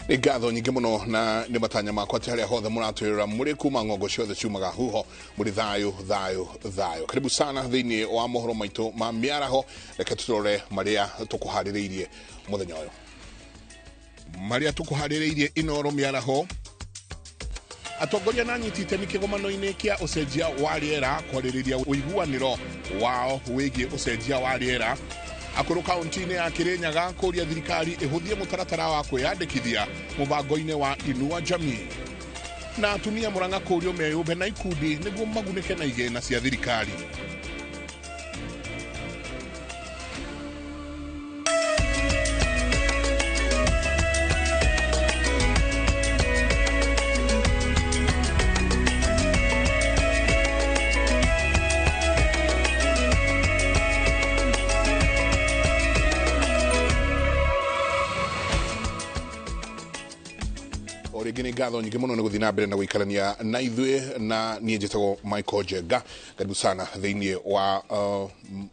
Nĩ ngatho nyingĩ mũno na nĩ matanya makwa harĩa hothe mũratwĩrĩra mũrĩ kuma ng'ongo ciothe ciumaga huho mũrĩ thayũ. Karibu sana thĩinĩ wa mohoro maitũ ma mĩaraho. Reke tũrore marĩa tũkũharĩrĩirie mũthenya ũyũ. Marĩa tũkũharĩrĩirie Inooro mĩaraho. Atongoria na anyiti itemi kĩgomano-inĩ kĩa ũcenjia wa rĩera kwarĩrĩria ũiguanĩro wao wĩgiĩ ũcenjia wa rĩera. Akũrũ kaunti-inĩ ya Kirinyaga kũria thirikari ĩhũthie mũtaratara wa kwĩyandĩkithia mũbango-inĩ wa Inua Jamii. Na atumia Murang'a kũrio meyũmbe na ikundi nĩguo magunĩke na igĩna cia thirikari. Origini ngatho nyingĩ mũno nĩ gũthiĩ na mbere na gũikarania na ithuĩ na niĩ njĩtagwo Michael Jenga. Karibu sana thĩinĩ wa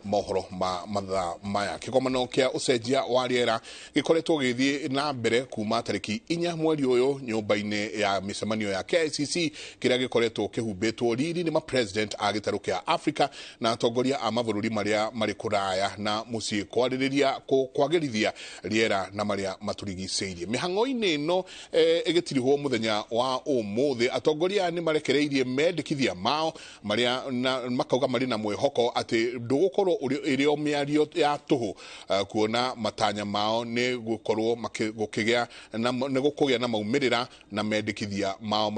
mohoro ma mathaa maya. Kĩgomano kĩa ũcenjia wa rĩera gĩkoretwo gĩthiĩ na mbere kuma tarĩki 4 mweri ũyũ nyũmba-inĩ ya mĩcemanio ya KICC, kĩrĩa gĩkoretwo kĩhumbĩtwo riri nĩ ma-president a gĩtarũ kĩa Africa na atongoria a mabũrũri marĩa marĩ kũraya na mũciĩ kwarĩrĩria kwagĩrithia rĩera na marĩa matũrigicĩirie. Mĩhang'o-inĩ ĩno ĩgĩtirihwo mũthenya wa ũmũthĩ, atongoria nĩ marekereirie mendekithia mao marĩa makauga marĩ na mwĩhoko atĩ ndũgũkorwo ĩrĩ o mĩario ya tũhũ, kuona matanya mao nĩ gũkorwo gũkĩgĩa na maumĩrĩra na mendekithia mao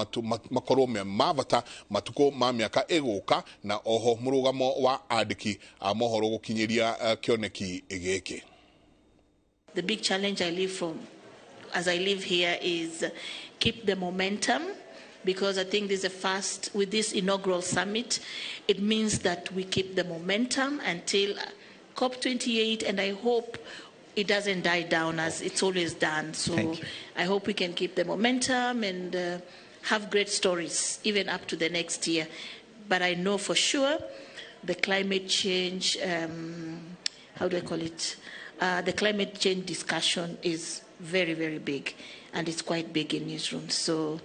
makorwo me mabata matukũ ma mĩaka ĩgũka, na oho mũrũgamo wa andĩki a mohoro gũkinyĩria kĩoneki gĩkĩ. The big challenge I live from as I live here is keep the momentum, because I think this is the first, with this inaugural summit, it means that we keep the momentum until COP28, and I hope it doesn't die down as it's always done. So I hope we can keep the momentum and have great stories even up to the next year. But I know for sure the climate change, how do I call it? The climate change discussion is very, very big, and it's quite big in newsrooms. So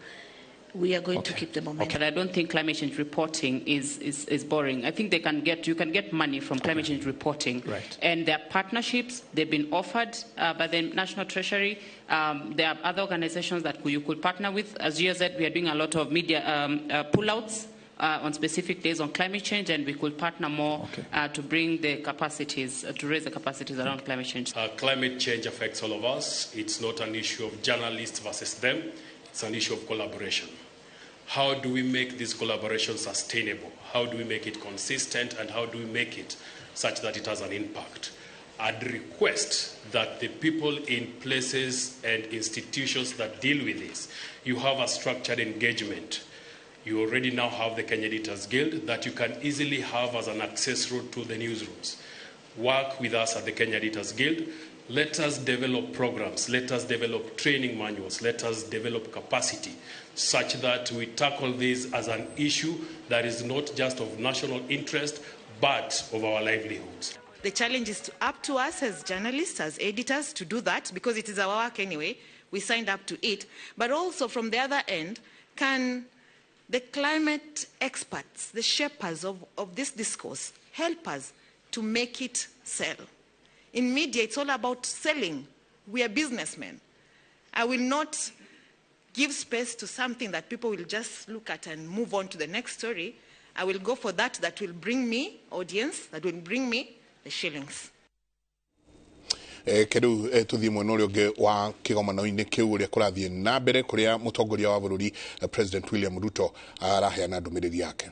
we are going to keep the momentum. I don't think climate change reporting is boring. I think you can get money from climate change reporting. Right. And there are partnerships, they've been offered by the National Treasury. There are other organizations that you could partner with. As you said, we are doing a lot of media pullouts on specific days on climate change, and we could partner more to bring the capacities, to raise the capacities around climate change. Climate change affects all of us. It's not an issue of journalists versus them. It's an issue of collaboration. How do we make this collaboration sustainable? How do we make it consistent? And how do we make it such that it has an impact? I'd request that the people in places and institutions that deal with this, you have a structured engagement. You already now have the Kenya Editors Guild that you can easily have as an access route to the newsrooms. Work with us at the Kenya Editors Guild. Let us develop programs. Let us develop training manuals. Let us develop capacity such that we tackle this as an issue that is not just of national interest, but of our livelihoods. The challenge is up to us as journalists, as editors, to do that, because it is our work anyway. We signed up to it. But also from the other end, can the climate experts, the shapers of this discourse, help us to make it sell? In media, it's all about selling. We are businessmen. I will not give space to something that people will just look at and move on to the next story. I will go for that will bring me audience, that will bring me the shillings. Kedu tuthi mwena ũrĩa ũngĩ wa kĩgomano-inĩ kĩu ũrĩa kũrathiĩ na mbere kũrĩa mũtongoria wa bũrũri President William Ruto araheana ndũmĩrĩri yake.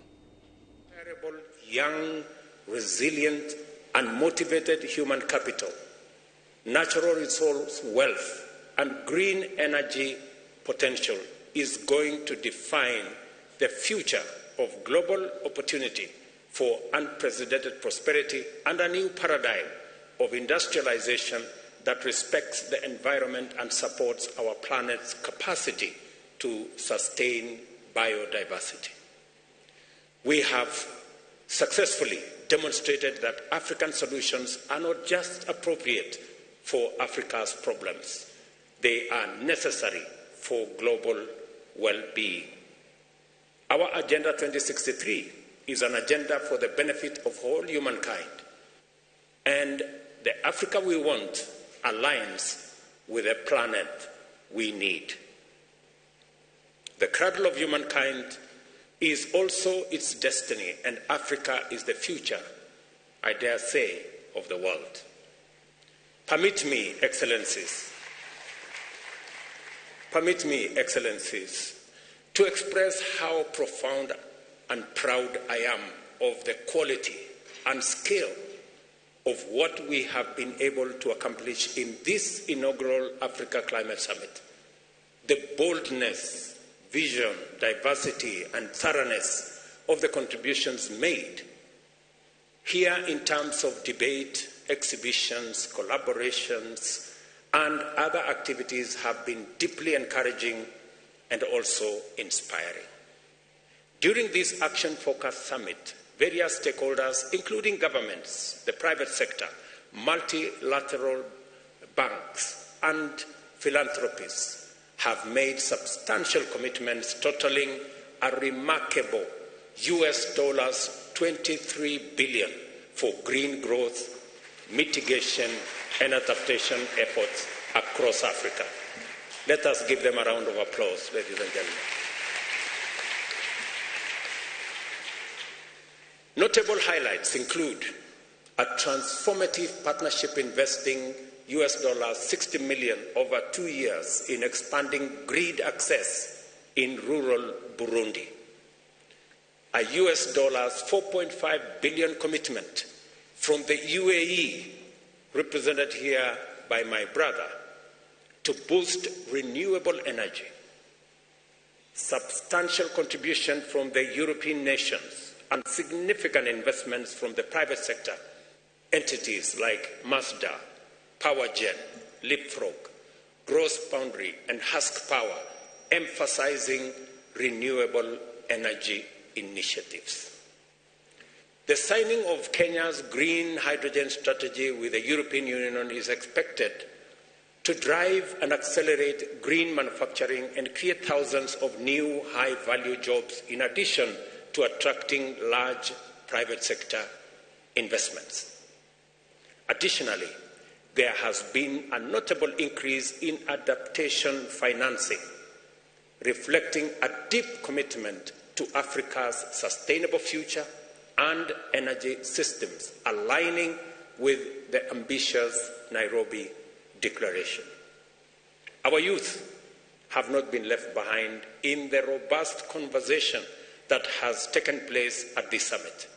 Young, resilient and motivated human capital, natural resource wealth and green energy potential is going to define the future of global opportunity for unprecedented prosperity and a new paradigm of industrialization that respects the environment and supports our planet's capacity to sustain biodiversity. We have successfully demonstrated that African solutions are not just appropriate for Africa's problems. They are necessary for global well-being. Our Agenda 2063 is an agenda for the benefit of all humankind, and the Africa we want aligns with the planet we need. The cradle of humankind is also its destiny, and Africa is the future, I dare say, of the world. Permit me, Excellencies, to express how profound and proud I am of the quality and scale of what we have been able to accomplish in this inaugural Africa Climate Summit. The boldness, vision, diversity, and thoroughness of the contributions made here in terms of debate, exhibitions, collaborations, and other activities have been deeply encouraging and also inspiring. During this action-focused summit, various stakeholders, including governments, the private sector, multilateral banks, and philanthropists, have made substantial commitments totaling a remarkable $23 billion for green growth, mitigation, and adaptation efforts across Africa. Let us give them a round of applause, ladies and gentlemen. Notable highlights include a transformative partnership investing $60 million over 2 years in expanding grid access in rural Burundi, a $4.5 billion commitment from the UAE, represented here by my brother, to boost renewable energy, substantial contribution from the European nations, and significant investments from the private sector, entities like Mazda, PowerGen, Leapfrog, Gross Boundary, and Husk Power, emphasizing renewable energy initiatives. The signing of Kenya's green hydrogen strategy with the European Union is expected to drive and accelerate green manufacturing and create thousands of new high-value jobs, in addition to attracting large private sector investments. Additionally, there has been a notable increase in adaptation financing, reflecting a deep commitment to Africa's sustainable future and energy systems, aligning with the ambitious Nairobi Declaration. Our youth have not been left behind in the robust conversation that has taken place at this summit.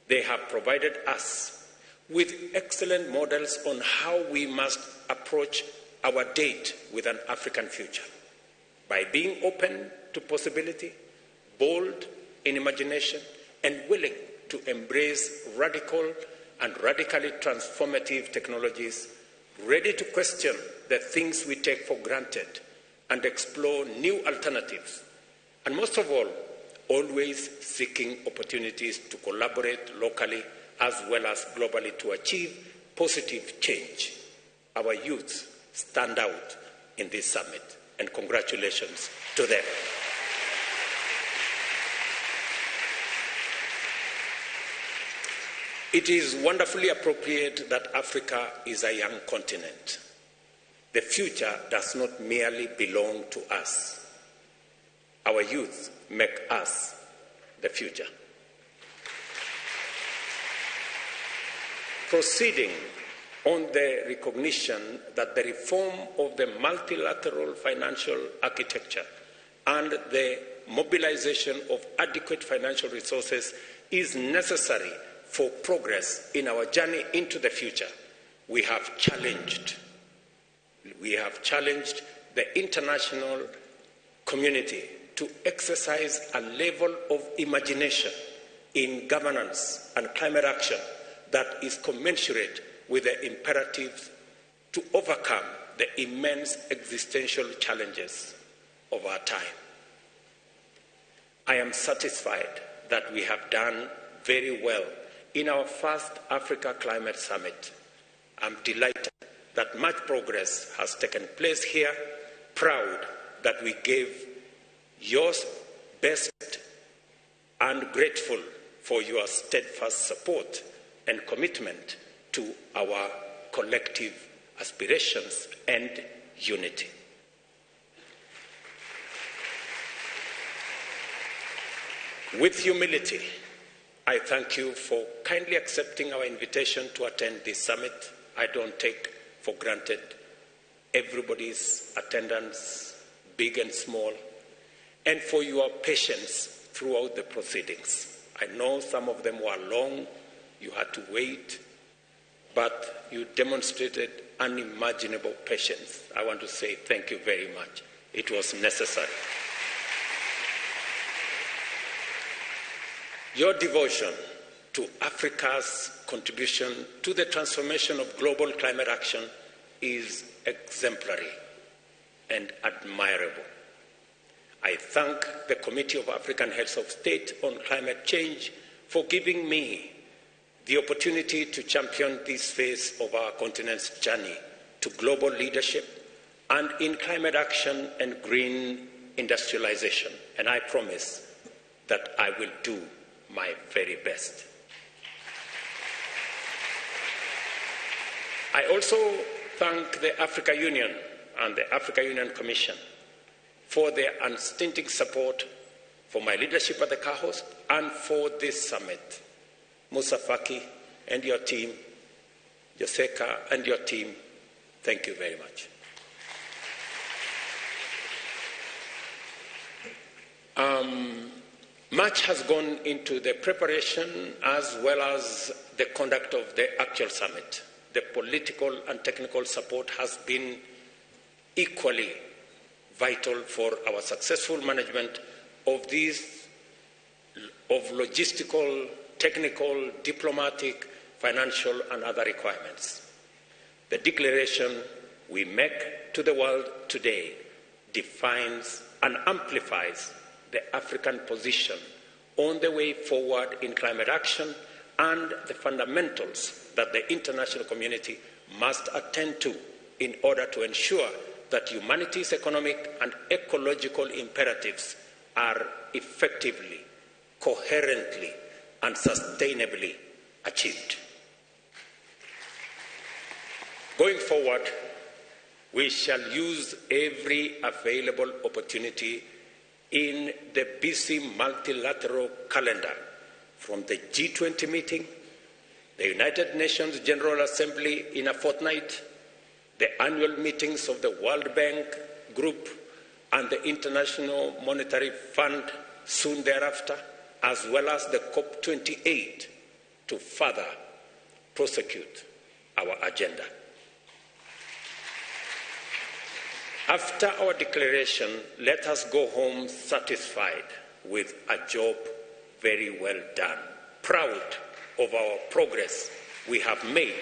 They have provided us with excellent models on how we must approach our date with an African future, by being open to possibility, bold in imagination, and willing to embrace radical and radically transformative technologies, ready to question the things we take for granted and explore new alternatives, and most of all, always seeking opportunities to collaborate locally as well as globally to achieve positive change. Our youth stand out in this summit, and congratulations to them. It is wonderfully appropriate that Africa is a young continent. The future does not merely belong to us. Our youth make us the future. Proceeding on the recognition that the reform of the multilateral financial architecture and the mobilization of adequate financial resources is necessary for progress in our journey into the future, we have challenged the international community to exercise a level of imagination in governance and climate action that is commensurate with the imperatives to overcome the immense existential challenges of our time. I am satisfied that we have done very well in our first Africa Climate Summit. I'm delighted that much progress has taken place here proud that we gave your best and grateful for your steadfast support and commitment to our collective aspirations and unity. With humility, I thank you for kindly accepting our invitation to attend this summit. I don't take for granted everybody's attendance, big and small, and for your patience throughout the proceedings. I know some of them were long, you had to wait, but you demonstrated unimaginable patience. I want to say thank you very much. It was necessary. Your devotion to Africa's contribution to the transformation of global climate action is exemplary and admirable. I thank the Committee of African Heads of State on Climate Change for giving me the opportunity to champion this phase of our continent's journey to global leadership and in climate action and green industrialization. And I promise that I will do my very best. I also thank the Africa Union and the Africa Union Commission for their unstinting support for my leadership at the CAHOS and for this summit. Musa Faki and your team, Joseka and your team, thank you very much. Much has gone into the preparation as well as the conduct of the actual summit. The political and technical support has been equally vital for our successful management of logistical, technical, diplomatic, financial, and other requirements. The declaration we make to the world today defines and amplifies the African position on the way forward in climate action and the fundamentals that the international community must attend to in order to ensure that humanity's economic and ecological imperatives are effectively, coherently, and sustainably achieved. Going forward, we shall use every available opportunity in the busy multilateral calendar, from the G20 meeting, the United Nations General Assembly in a fortnight, the annual meetings of the World Bank Group and the International Monetary Fund soon thereafter, as well as the COP28 to further prosecute our agenda. After our declaration, let us go home satisfied with a job very well done, proud of our progress we have made,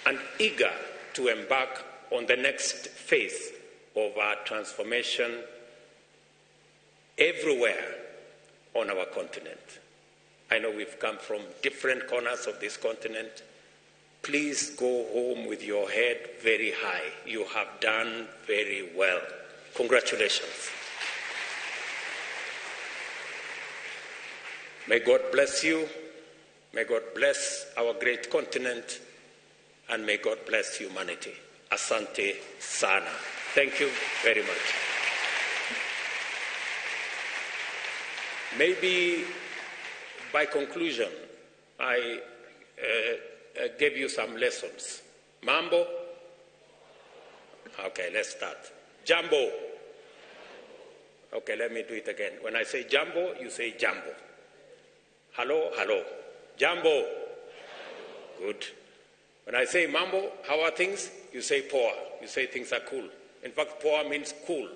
and eager to embark on the next phase of our transformation everywhere on our continent. I know we've come from different corners of this continent. Please go home with your head very high. You have done very well. Congratulations. May God bless you. May God bless our great continent. And may God bless humanity. Asante sana. Thank you very much. Maybe by conclusion, I gave you some lessons. Mambo? Okay, let's start. Jambo? Okay, let me do it again. When I say jambo, you say jambo. Hello, hello. Jambo? Good. When I say mambo, how are things? You say poa. You say things are cool. In fact, poa means cool.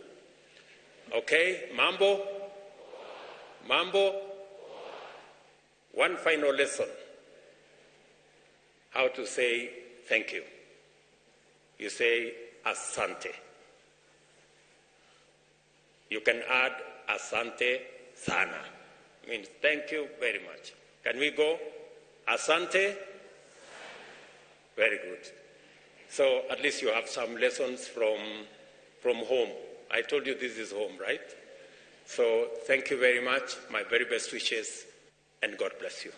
Okay, mambo? Mambo? One final lesson. How to say thank you. You say asante. You can add asante sana. Means thank you very much. Can we go? Asante? Very good. So at least you have some lessons from home. I told you this is home, right? So thank you very much. My very best wishes, and God bless you.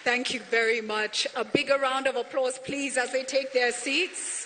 Thank you very much. A bigger round of applause, please, as they take their seats.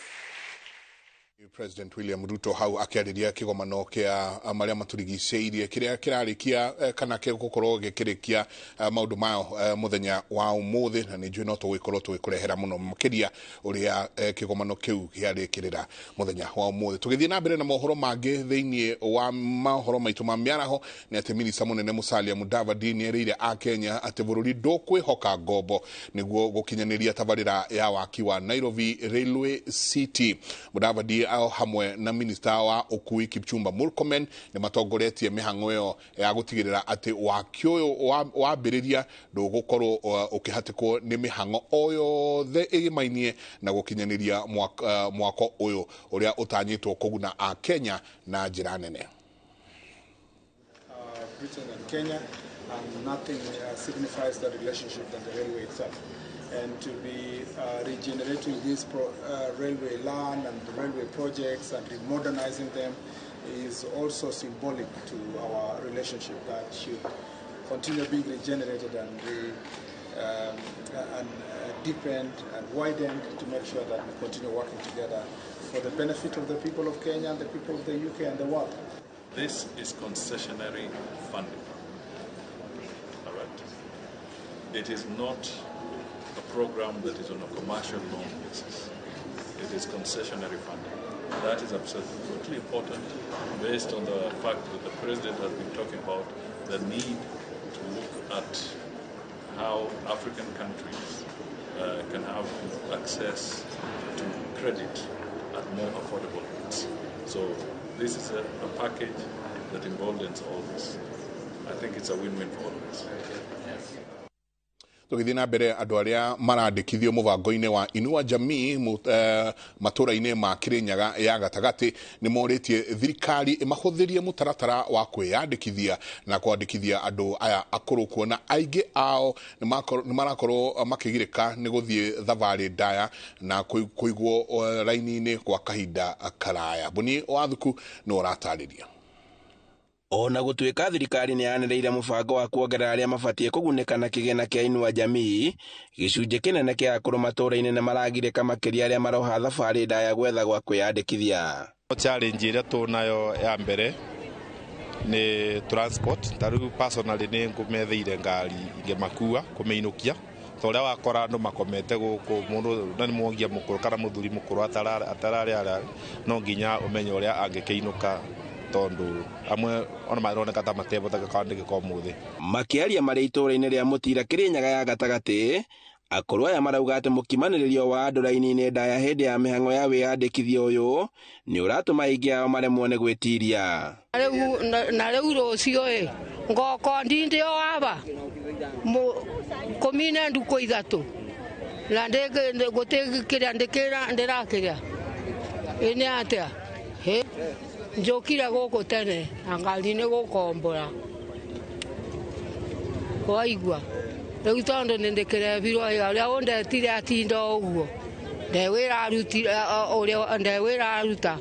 President William Ruto hau akiariria kigomano kia maria maturigiceirie kiria kirarikia kana ke gukorwo gikirikia maundu mayo muthenya wa umuthi na ninjui no tugwikorwo tugikurehera muno makiria uria kigomano kiu giarikirira muthenya wa umuthi tugithie na mbere na mohoro mangi thiini wa mohoro maitu ma miaraho ni ati minista munene Musalia Mudavadi ni erire a Kenya ati bururi ndukwihoka ngombo niguo gukinyaniria tabarira ya waki wa Nairobi Railway City. Mudavadi hamwe na minister wa ukui Kipchumba Murkomen ni matongoretie mihango yo ya gutigirira ati wakio wambiriria ndugukorwo ukihatikwo ni mihango oyo the igimainie na gukinyaniria mwako uyu uria utanyitwo kuguna a Kenya na njira nene. Britain and Kenya, and nothing signifies the relationship than the railway itself. And to be regenerating this railway land and the railway projects and modernizing them is also symbolic to our relationship that should continue being regenerated and deepened and widened to make sure that we continue working together for the benefit of the people of Kenya and the people of the UK and the world. This is concessionary funding. All right. It is not a program that is on a commercial loan basis. It is concessionary funding. That is absolutely important based on the fact that the President has been talking about the need to look at how African countries can have access to credit at more affordable rates. So this is a package that involves all this. I think it's a win-win for all of us. Tugithina mbere andu aria marandikithio mubango-ini wa Inua Jamii matura-ini ma Kirinyaga ya gatagati ni moritie thirikari imahuthirie mutaratara wa kwiyandikithia na kwandikithia andu aya akuru kuona aingi ao ni marakorwo makigirika ni guthie thavari ndaya na kuigwo raini-ini kwa kahinda karaya. Buni wathuku no uratariria ona gutuika thirikari ni yanereire mubango wa kuongerera aria mabatie kuguneka na kigena kia Inua Jamii gicunje kinene kia akuru matura-ini na maragirika makiria aria maroha thabari ndaya gwetha gwa kwiyandikithia. Challenge iria tunayo ya mbere ni transport. Taru personally ni ngumetheire ngari ingimakua kumeinukia toria wakora andu makomete guku mundu nani mwogia mukuru kana muthuri mukuru atarari no nginya umenye uria angikeinuka tondu amwe ona maroneka ta matebo ta kandike ko muthi makiaria mari itura-ini ria Mutira Kirinyaga ya gatagati akuru aya marauga ati mukimaniririo wa andu raini-ini ndaya hindi ya mihango ya wiyandikithio uyu ni uratuma aingi ao maremwo ni gwitiria na riu rucio ngoko ndindi o aba komine nduko ithatu na ndege gutikiria ndirakiria ini atia njokira guku tene angali-ini gukombora waigua riu tondu nindikire biro uria undetire atinda uguo ndewira aruta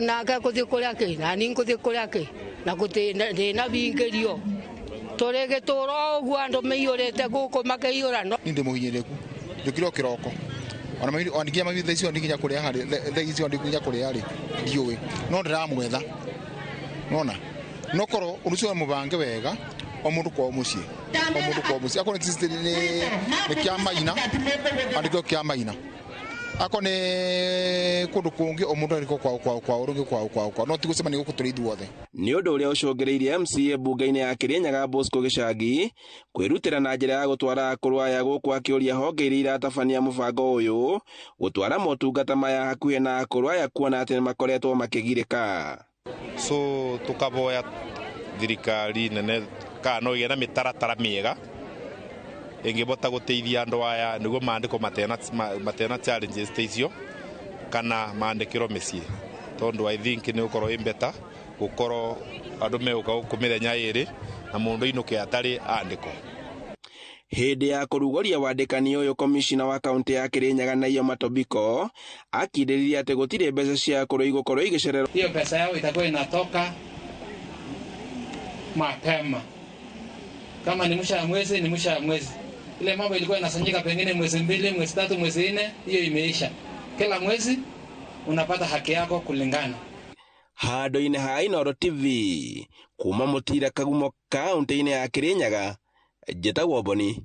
nake kuthi kuria ki nani nguthi kuria ki na ndina bingirio turi gituro uguo andu meiyurite guku makeiyura nindi muhinyiriku njokira kiroko ona nginya mabi thaicio nginya kuria hari thaicio nginya kuria hari ndiuwi no ndiramwetha nona nokoro urucio mubange wega omundu kwa mucie akone tisitiri ni kia maina andiko kia maina akone kundu kungi omundu ariko kwa urungi kwa no tigusema ni gukuturi ithuothe ni undu uria ucongeriirie MCA bunge-ini ya Kirinyaga Bosco Gichangi kwirutira na njira ya gutwara akuru aya guku akiuria honge iria iratabania mubango uyu gutwara motungata maya hakuhi na akuru aya kuona ati makoretwo makigirika so tukaboya thirikari nene kana no igena mitaratara miega ingibota guteithia andu aya niguo maandiko matena challenges teicio kana maandikiro micii tondu I think ni ukoro imbeta gukoro andu meuka kumithenya iri na mundu inuke atari andiko. Hĩndĩ ya kũrugũria wandĩkani ũyũ, komishina wa kaunti ya Kirinyaga na Iyo Matobiko akindĩrĩria atĩ gũtirĩ mbeca cia kũrũi gũkorwo igĩcererwo. Hiyo pesa yao itakuwa inatoka mapema. Kama ni mwisho wa mwezi, ni mwisho wa mwezi. Ile mambo ilikuwa inasanyika pengine mwezi 2, mwezi 3, mwezi 4, hiyo imeisha. Kila mwezi unapata haki yako kulingana. Handũ-inĩ ha Inooro TV kuma Mũtira Kagumo kaunti-inĩ ya Kirinyaga, njĩtagwo Boni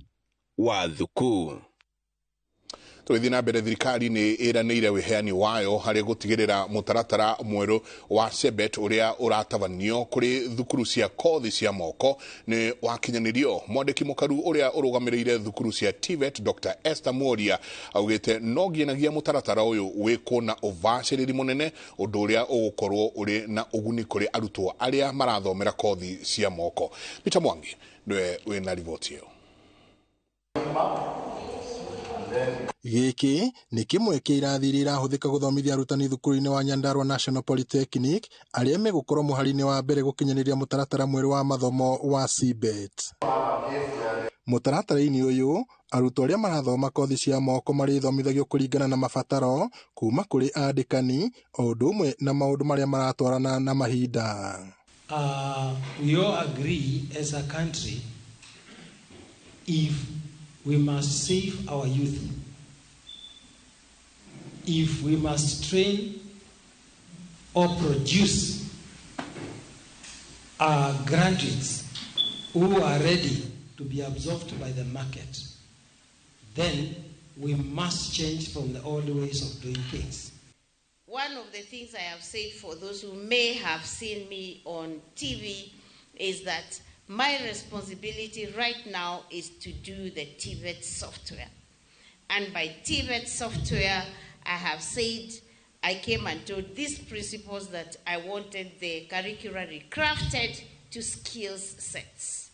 wa Thuku. Tũgĩthiĩ na mbere, thirikari nĩ ĩranĩire wĩheani wayo harĩ gũtigĩrĩra mũtaratara mwerũ wa CBET ũrĩa ũratabanio kũrĩ thukuru cia kothi cia moko nĩ wakinyanĩrio. Mwandĩki mũkaru ũrĩa ũrũgamĩrĩire thukuru cia TVET Dr. Esther Mworia augĩte no nginyagia mũtaratara ũyũ wĩkwo na ũbacĩrĩri mũnene, ũndũ ũrĩa ũgũkorwo ũrĩ na ũguni kũrĩ arutwo arĩa marathomera kothi cia moko. Peter Mwangi nĩwe wĩna riboti ĩyo. Gĩkĩ nĩ kĩmwe kĩa irathi iria irahũthĩka gũthomithia arutani thukuru-inĩ wa Nyandarua National Polytechnic arĩa megũkorwo mũhari-inĩ wa mbere gũkinyanĩria mũtaratara mwerũ wa mathomo wa CBET. Mũtaratara-inĩ ũyũ, arutwo arĩa marathoma kothi cia moko marĩthomithagio kũringana na mabataro kuma kũrĩ andĩkani o ũndũ ũmwe na maũndũ marĩa maratwarana na mahinda. We all agree as a country if we must save our youth, if we must train or produce graduates who are ready to be absorbed by the market, then we must change from the old ways of doing things. One of the things I have said, for those who may have seen me on TV, is that my responsibility right now is to do the TVET software. And by TVET software, I have said, I came and told these principals that I wanted the curricula recrafted to skills sets.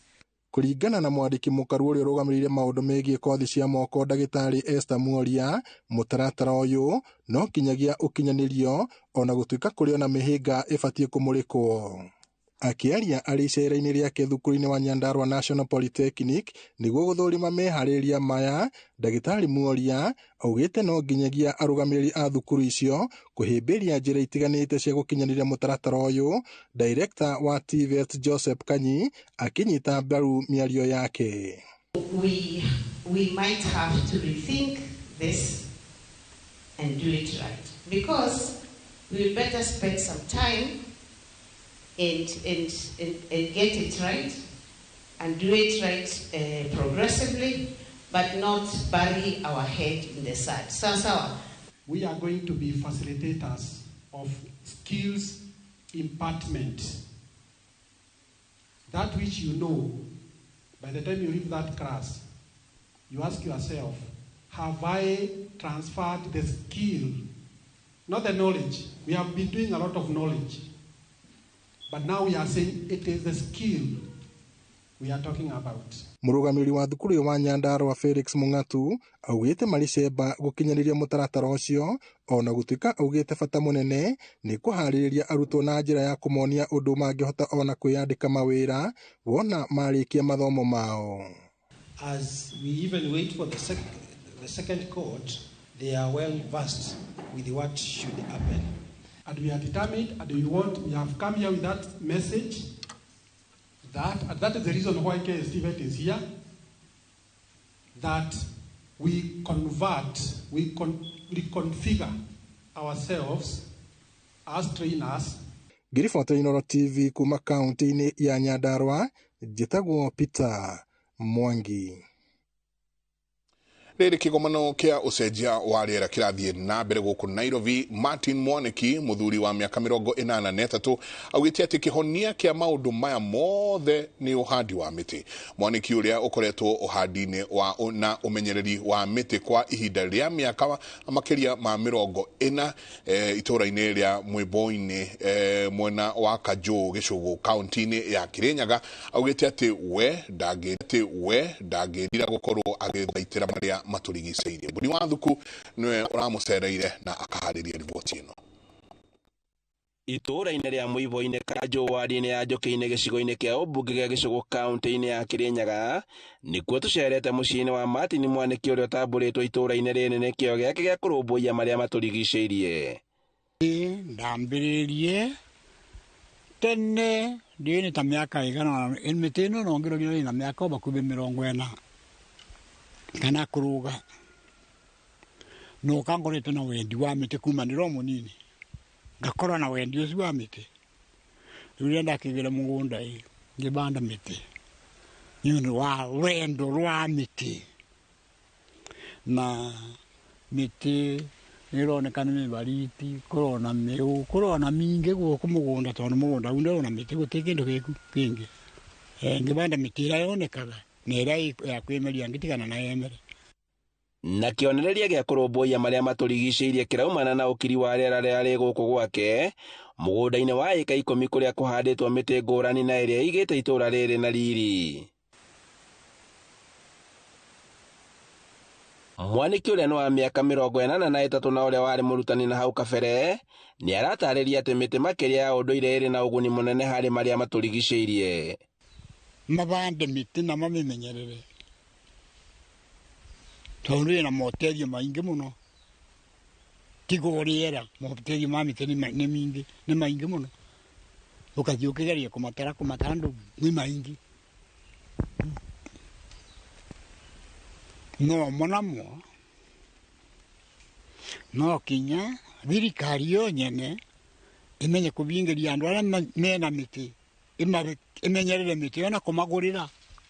Kũringana na mwandĩki mũkaru ũrĩa ũrũgamĩrĩire maũndũ megiĩ kothi cia moko, Ndagĩtarĩ Esther Mworia, mũtaratara ũyũ no kinyagia ũkinyanĩrio ona gũtuĩka kũrĩ ona mĩhĩnga ĩbatiĩ kũmũrĩkwo. Akĩaria arĩ icera-inĩ rĩake thukuru-inĩ wa Nyandarua National Polytechnic nĩguo gũthũrima meharĩrĩria maya, Ndagĩtarĩ Mworia augĩte no nginyagia arũgamĩrĩri a thukuru icio kũhĩmbĩria njĩra itiganĩte cia gũkinyanĩria mũtaratara ũyũ. Director wa TVET Joseph Kanyi akinyita mbaru mĩario yake. We might have to rethink this and do it right, because we better spend some time and get it right and do it right progressively, but not bury our head in the sand. So, we are going to be facilitators of skills impartment. That which you know, by the time you leave that class, you ask yourself, have I transferred the skill? Not the knowledge. We have been doing a lot of knowledge. But now we are saying it is the skill we are talking about. Mũrũgamĩrĩri wa thukuru wa Nyandarua Felix Mung'atu augĩte maricemba gũkinyanĩria mũtaratara ũcio, ona gũtuĩka augĩte bata mũnene nĩ kũharĩrĩria arutwo na njĩra ya kũmonia ũndũ mangĩhota ona kwĩyandĩka mawĩra wona marĩkia mathomo mao. As we even wait for the second court, they are well versed with what should happen. And we are determined, and we have come here with that message, that is the reason why KSTVET is here, that we reconfigure ourselves as trainers. Ngiribota Inooro TV kuma kaunti-inĩ ya Nyandarua, njĩtagwo Peter Mwangi. Rĩrĩ kĩgomano kĩa ũcenjia wa rĩera kĩrathiĩ na mbere gũkũ Nairobi. Martin Mwaniki, mũthuri wa mĩaka 83, augĩte atĩ kĩhonia kĩa maũndũ maya mothe nĩ ũhandi wa mĩtĩ. Mwaniki ũrĩa ũkoretwo ũhandi-inĩ na ũmenyereri wa mĩtĩ kwa ihinda rĩa mĩaka makĩria ma 40 itũra-inĩ rĩa Mwĩbo-inĩ mwena wa Kajũ Gĩcũgũ kaunti-inĩ ya Kirinyaga, augĩte atĩ we ndangĩrira gũkorwo agĩthaitĩra marĩa matũrigicĩirie. Boni wa Thuku nĩwe ũramũcereire na akaharĩria riboti ĩno. Itũũra-inĩ rĩa Mũibo-inĩ Kanjũ wadi-inĩ ya Njũkĩ-inĩ gĩcigo-inĩ kĩa ũmbunge gĩa Gĩcũgũ kaunti-inĩ ya Kirinyaga nĩkuo tũcerete mũciĩ-inĩ wa Martin Mwanĩki ũrĩa ũtambũrĩtwo itũũra-inĩ rĩrĩ nĩkĩo gĩake gĩa kũrũmbũiya marĩa matũrigicĩirie. Ndambĩrĩirie tene ndĩ ta mĩaka ĩigana mĩtĩ ĩno no ngĩrorire na mĩaka makumbĩ 40 kana kũrũga no kangorete na wendi wa mĩtĩ kuma ndĩro mũnini ngakorwo na wendi ũcio wa mĩtĩ rĩu rĩrĩa ndakĩgĩra mũgũnda ngĩbanda mĩtĩ nĩ ũndũ wa wendo rwa mĩtĩ na mĩtĩ nĩroneka nĩ mĩbariti korona mĩũ korona mingĩ gũkũ mũgũnda tondũ mũgũnda hau ndĩrona mĩtĩ gũtirĩ kĩndũ gĩku kĩngĩ ngĩbanda mĩtĩ ĩrĩa yonekaga na ĩrĩa ya kwĩmeria ngĩtigana na yemere. Na kĩonereria gĩa kũrũmbũiya marĩa matũrigicĩirie kĩraumana na ũkiri wa rĩera rĩarĩ gũkũ gwake mũgũnda-inĩ wa ĩka 10 kũrĩa kũhandĩtwo mĩtĩ ngũrani na ĩrĩa ĩigĩte itũũra rĩrĩ na riri. Mwanĩki ũrĩa nĩ wa mĩaka 43 na ũrĩa warĩ mũrutani na hau kabere nĩ aratarĩria atĩ mĩtĩ makĩria ya ũndũire ĩrĩ na ũguni mũnene harĩ marĩa matũrigicĩirie. Mabande mĩtĩ na mamĩmenyerere tondũ ĩna moteithio maingĩ mũno tiga rĩera moteithio ma mĩtĩ nĩ maingĩ mũno ũkathiĩ ũkĩgeria kũmatara andũ nĩ maingĩ no monamo no kinya thirikari yo nyene ĩmenye kũbingĩria andũ arĩa mena mĩtĩ ĩmenyerere mĩtĩ ona kũmagũrĩra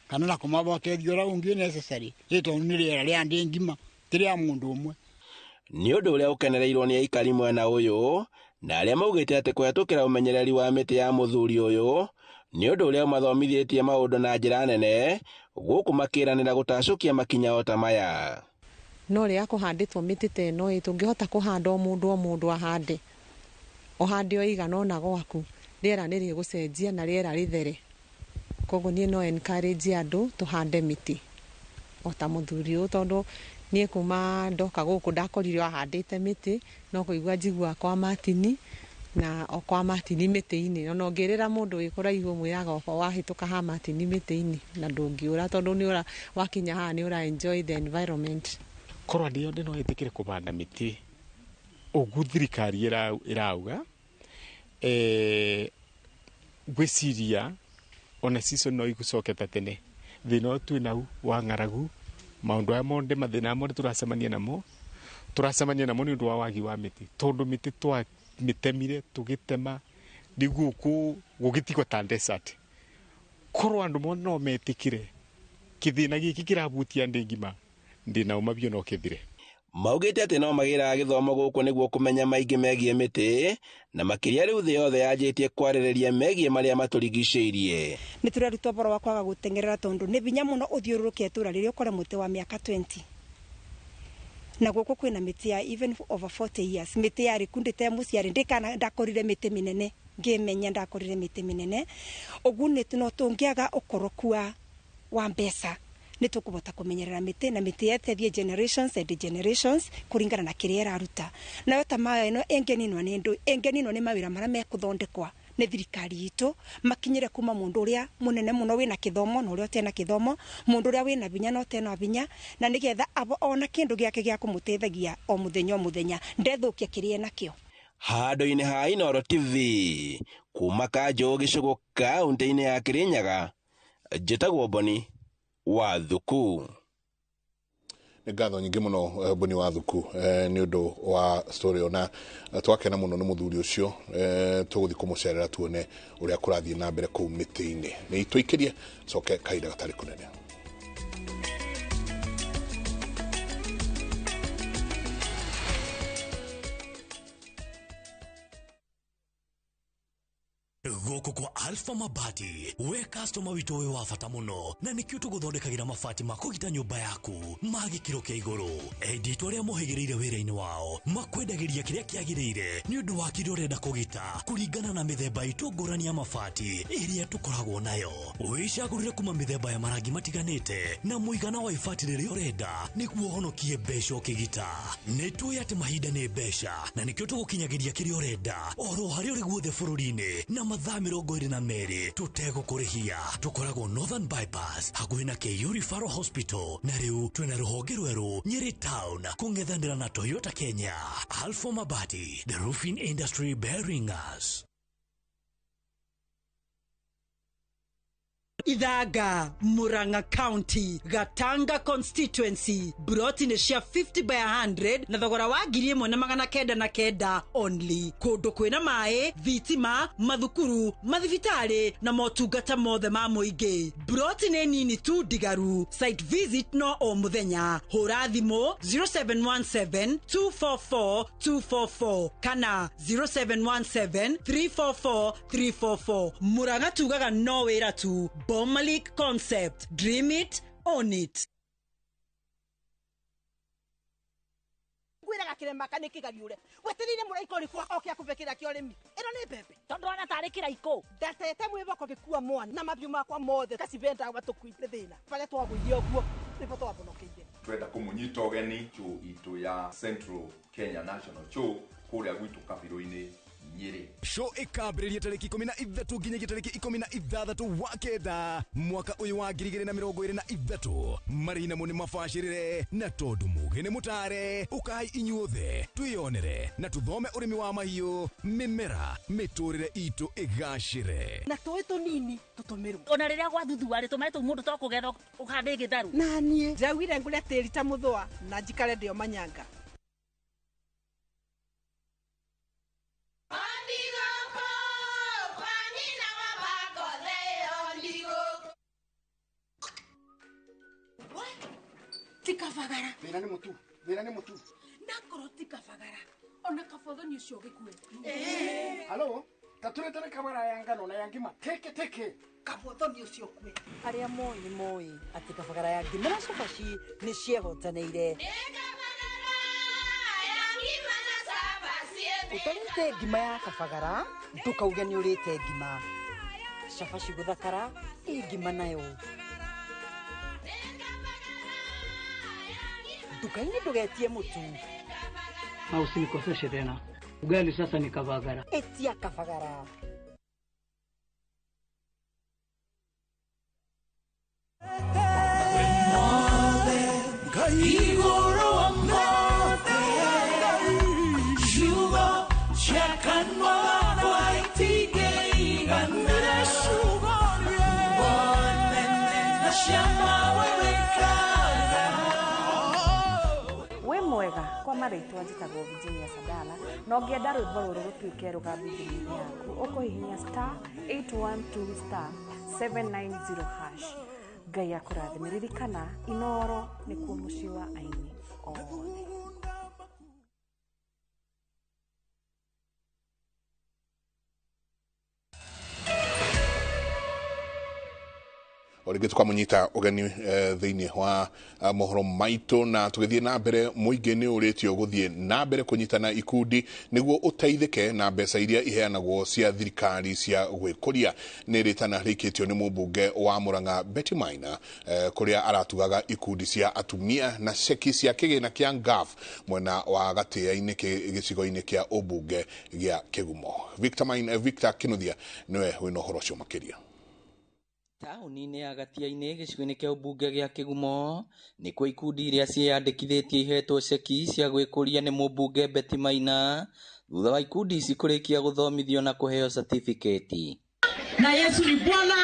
kana na kũmaboteithio ũrĩa ũngĩ necessary tondũ nĩ rĩera rĩa ndĩ ngima ti rĩa mũndũ ũmwe. Nĩ ũndũ ũrĩa ũkenereirwo nĩ aikari mwena ũyũ na arĩa maugĩte atĩ kũhetũkĩra ũmenyereri wa mĩtĩ ya mũthuri ũyũ nĩ ũndũ ũrĩa mathomithĩtie maũndũ na njĩra nene gũkũ makĩranĩra gũtacũkia makinya o ta maya. No rĩrĩa kũhandĩtwo mĩtĩ ta ĩno tũngĩhota kũhanda o mũndũ ahande o ĩigana ona gwaku rĩera nĩ rĩgũcenjia na rĩera rĩthere. Koguo niĩ no encourage andũ tũhande mĩtĩ o ta mũthuri ũyũ tondũ niĩ kuma ndoka gũkũ ndakorire ahandĩte mĩtĩ no kũigua njigua kwa Martin na o kwa Martin mĩtĩ-inĩ no ngĩrĩra mũndũ wĩ kũraihu mwĩraga o wahĩtũka ha Martin mĩtĩ-inĩ na ndũngĩũra tondũ nĩ wakinya haha nĩ ũra enjoy the environment. Korwo ndĩ no ĩtĩkĩre kũbanda mĩtĩ ũguo thirikari ĩrauga gwĩciria ona season no igũcoketa tene thĩna twĩ nau wa ng'aragu maũndũ aya mothe mathĩna mothe turacemania namo nĩ ũndũ wa wagi wa mĩtĩ tondũ mĩtĩ twamĩtemire tũgĩtema nĩguo gũgĩtigwo ta desert. Korwo andũ mothe no metĩkire kĩthĩna gĩkĩ kĩrabutia ndĩ ngima ndĩna ũma biũ no kĩthire. Maugĩte atĩ no magĩraga gĩthomo gũkũ nĩguo kũmenya maingĩ megiĩ mĩtĩ na makĩria rĩu thĩ yothe yanjĩtie kwarĩrĩria megiĩ marĩa matũrigicĩirie. Nĩ tũrerutwo ũboro wa kwaga gũtengerera tondũ nĩ binya mũno ũthiũrũrũke itũũra rĩrĩa ũkore mũtĩ wa mĩaka 20 na gũkũ kwĩna mĩtĩ ya even over 40 years mĩtĩ yarĩ kundĩte mũciarĩ ndakorire mĩtĩ mĩnene ngĩmenya ndakorire mĩtĩ mĩnene ũguo no tũngĩaga ũkoroku wa mbeca nĩ tũkũbota kũmenyerera mĩtĩ na mĩtĩ yeteithie generations and generations kũringana na kĩrĩa ĩraruta. Nayo ta maya ĩno ĩngĩninwo nĩ mawĩra marĩa mekũthondekwa nĩ thirikari itũ makinyĩre kuma mũndũ ũrĩa mũnene mũno wĩna kĩthomo na ũrĩa ũtena kĩthomo mũndũ ũrĩa wĩna binya na ũtena binya na nĩgetha ona kĩndũ gĩake gĩa kũmũteithagia o mũthenya ndethũkia kĩrĩa nakĩo. Handũ-inĩ ha Inooro TV kuma Kanjũ Gĩcũgũ kaunti-inĩ ya Kirinyaga njĩtagwo Boni wa Thuku. Nĩ ngatho nyingĩ mũno Boni wa Thuku nĩ ũndũ wa story ona twakena mũno nĩ mũthuri ũcio tũgũthiĩ kũmũcerera tuone ũrĩa kũrathiĩ na mbere kũu mĩtĩ-inĩ. Nĩ tũikĩrie coke kahinda gatarĩ kũnene. Goko kwa Alpha Mabati we customer wito we wafata muno na nikio tuguthondekagira mabati makugita nyumba yaku magikiro kia iguru editwa ria muhigireire wira-ini wao makwendagiria kiria kiagirire ni undu wa kiria urenda kugita kuringana na mithemba itu ngurani ya mabati iria tukoragwo nayo wicagurire kuma mithemba ya marangi matiganite na muigana wa ibati riria urenda niguo honokie mbeca ukigita nitui ati mahinda ni mbeca na nikio tugukinyagiria kiria urenda oro hari uri guothe bururi-ini na mathaa 22 tutegũkũrĩhia tukoragwo Northern Bypass hakuhĩ na KU Referral Hospital na rĩu twĩna rũhonge rwerũ Nyeri Town kũng'ethanĩra na Toyota Kenya. Alpha Mabati, the roofing industry bearing us. Idhaga, Muranga County, Gatanga constituency, brought in a share 50 by 100, na thogora wa ngiri ĩmwe na magana kenda na kenda only. Kũndũ kwĩna maĩ, thitima, mathukuru, mathibitarĩ na motungata mothe ma mũingĩ. Brought in nini tu ndigaru. Site visit no o mũthenya. Hũra thimũ 0717 244 244 kana 0717 344 344. Muranga tugaga no wĩra tu. Bomalik concept. Dream it, own it. Gwiraga kirema kane kigariure wetirire muraiko ri kwa okia kubekira kio rimi ino ni bebe tondu ana tari kiraiko ndatete mwiboko gikua mwana na mabyu makwa mothe kasibenda batukuite thina pale twagwithio guo nipo twabonokeire twenda kumunyita ogeni chu itu ya Central Kenya National Show kuria gwitu kabiro-ini Nyeri. Show ikambĩrĩria tarĩki 13 nginyagia tarĩki 16 wa kenda mwaka ũyũ wa 2023 marina muni mabacĩrĩre na tondu muge nĩ mũtare ukai inyuothe twĩonere na tuthome ũrĩmi wa mahiũ mĩmera mĩtũrĩre itũ ĩgacĩre na tũĩ tũnini tũtũmĩrwo ona rĩrĩa gwathuthuwa rĩ tũmaĩ tũu mũndũ tokũgetha ũhande gĩtharu na niĩ njagwire ngũrĩa tĩri ta mũthũa na njikare ndĩo manyanga. Tikavagara. Wĩra nĩ mũtu. Nakoro tikavagara. Ona kabodhoni ũcio gĩkue. Halo, tatũretere kabara ya ngano na ya ngima. Teke. Kabodhoni ũcio kue. Arĩa moĩ atĩ kabagara ya ngima na cabaci nĩ ciĩhotanĩire. Ũtarĩte ngima ya kabagara, ndũkauge nĩ ũrĩte ngima. Cabaci gũthakara, ngima nayo. Dukaini ndugetie mutu. Na usinikoseshe tena. Ugali sasa ni kavagara. Etia kavagara. Kwa marĩtwa njĩtagwo Virginia Sadala no ngĩenda rwĩmbo rũrũ rũtuĩke rũgambithia-inĩ yaku ũkũhihinya *812*790#. Ngai akũrathime. Ririkana Inooro nĩkuo mũciĩ wa aini othe. Origĩ tukamunyita ugeni thĩinĩ wa mohoro maitũ na tũgĩthiĩ na mbere mũingĩ nĩ ũrĩtio gũthiĩ na mbere kũnyitana ikundi nĩguo ũteithĩke na mbeca iria iheanagwo cia thirikari cia gwĩkũria. Nĩ rĩtana rĩkĩtio nĩ mũmbunge wa Murang'a Betty Maina kũrĩa aratugaga ikundi cia atumia na ceki cia kĩgĩna kĩa ngaf mwena wa gatĩĩa-inĩ gĩcigo-inĩ kĩa ũmbunge gĩa Kĩgumo. Victor Kinuthia nĩwe wĩna ũhoro ũcio makĩria. Taũni-inĩ ya gatĩĩa-inĩ gĩcigo-inĩ kĩa ũmbunge gĩa Kĩgumo nĩkuo ikundi iria ciĩyandĩkithĩtie ihetwo ceki cia gwĩkũria nĩ mũmbunge Betty Maina thutha wa ikundi ici kũrĩkia gũthomithio na kũheo certificate. Na Yesu ni Bwana.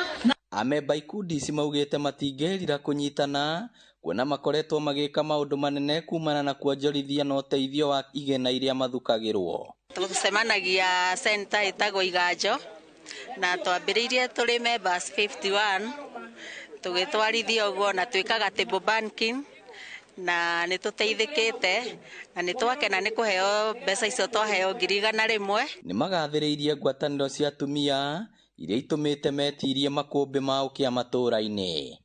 Amemba ikundi ici maugĩte matingĩrira kũnyitana kuona makoretwo magĩka maũndũ manene kumana na kuonjorithia na ũteithio wa igena iria mathukagĩrwo. Tũcemanagia center ĩtagwo Iganjo na twambĩrĩirie tũrĩ members 51 tũgĩtwarithia ũguo na twĩkaga table banking na nä tå teithä te na nä twakena nä kå heo mbeca icio twaheo 100,000 nä magathä rä irie ngwatanä cia atumia iria itåmä te metirie makå mao kä a matå ra-inä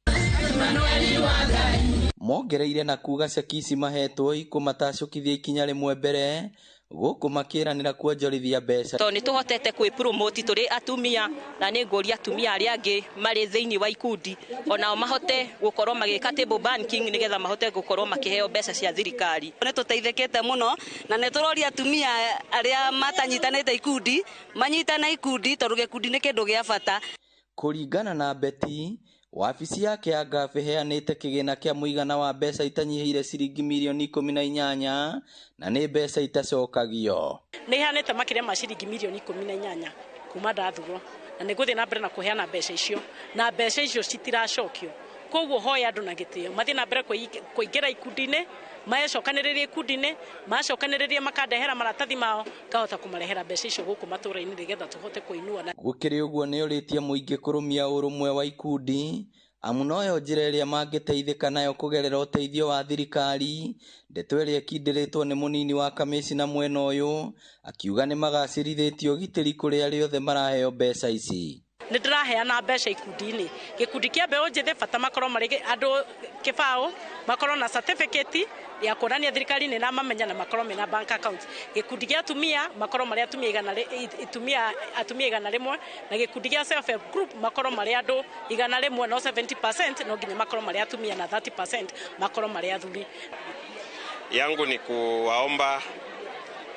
mongereire na kuga ceki ici mahetwo ikå matacåkithia ikinya rĩmwe mbere gũkũ makĩranĩra kuonjorithia mbeca to nĩ tũhotete kwĩ promote tũrĩ atumia na nĩ ngũria atumia arĩa angĩ marĩ thĩinĩ wa ikundi onao mahote gũkorwo magĩka table banking nĩgetha mahote gũkorwo makĩheo mbeca cia thirikari. Nĩ tũteithĩkĩte mũno na nĩ tũroria atumia arĩa matanyitanĩte ikundi manyitane ikundi tondũ gĩkundi nĩ kĩndũ gĩa bata. Kũringana na Beti, wabici yake ya ngabe heanĩte kĩgĩna kĩa mũigana wa mbeca itanyihĩire ciringi mirioni 18 na nĩ mbeca itacokagio. Nĩ heanĩte makĩria ma ciringi mirioni 18 kuma ndathurwo na nĩ gũthiĩ na mbere na kũheana mbeca icio na mbeca icio citiracokio. Koguo hoya andũ na gĩtĩo mathiĩ na mbere kũingĩra ikundi-inĩ macokanĩrĩrie ikundi-inĩ macokanĩrĩrie makandehera maratathi mao kahota kũmarehera mbeca icio gũkũ matũra-inĩ nĩgetha tũhote kũinua. Gũkĩrĩ ũguo nĩ ũrĩtie mũingĩ kũrũmia ũrũmwe wa ikundi amu noyo njĩra ĩrĩa mangĩteithĩka nayo kũgerera ũteithio wa thirikari. Ndeto ĩrĩa ĩkindĩrĩtwo nĩ mũnini wa kamĩcina mwena ũyũ akiuga nĩ magacĩrithĩtie ũgitĩri kũrĩ arĩa othe maraheo mbeca ici. Nĩ ndĩraheana mbeca ikundi-inĩ gĩkundi kĩa mbeũ njĩthĩ bata makorwo marĩ andũ kĩbaũ makorwo na certificate ya kuonania thirikari nĩ namamenya na makorwo mena bank account. Gĩkundi gĩa atumia makorwo marĩ atumia 100 na gĩkundi gĩa self help group makorwo marĩ andũ 100 no 70% no nginya makorwo marĩ atumia na 30% makorwo marĩ athuri. Yangu ni kuwaomba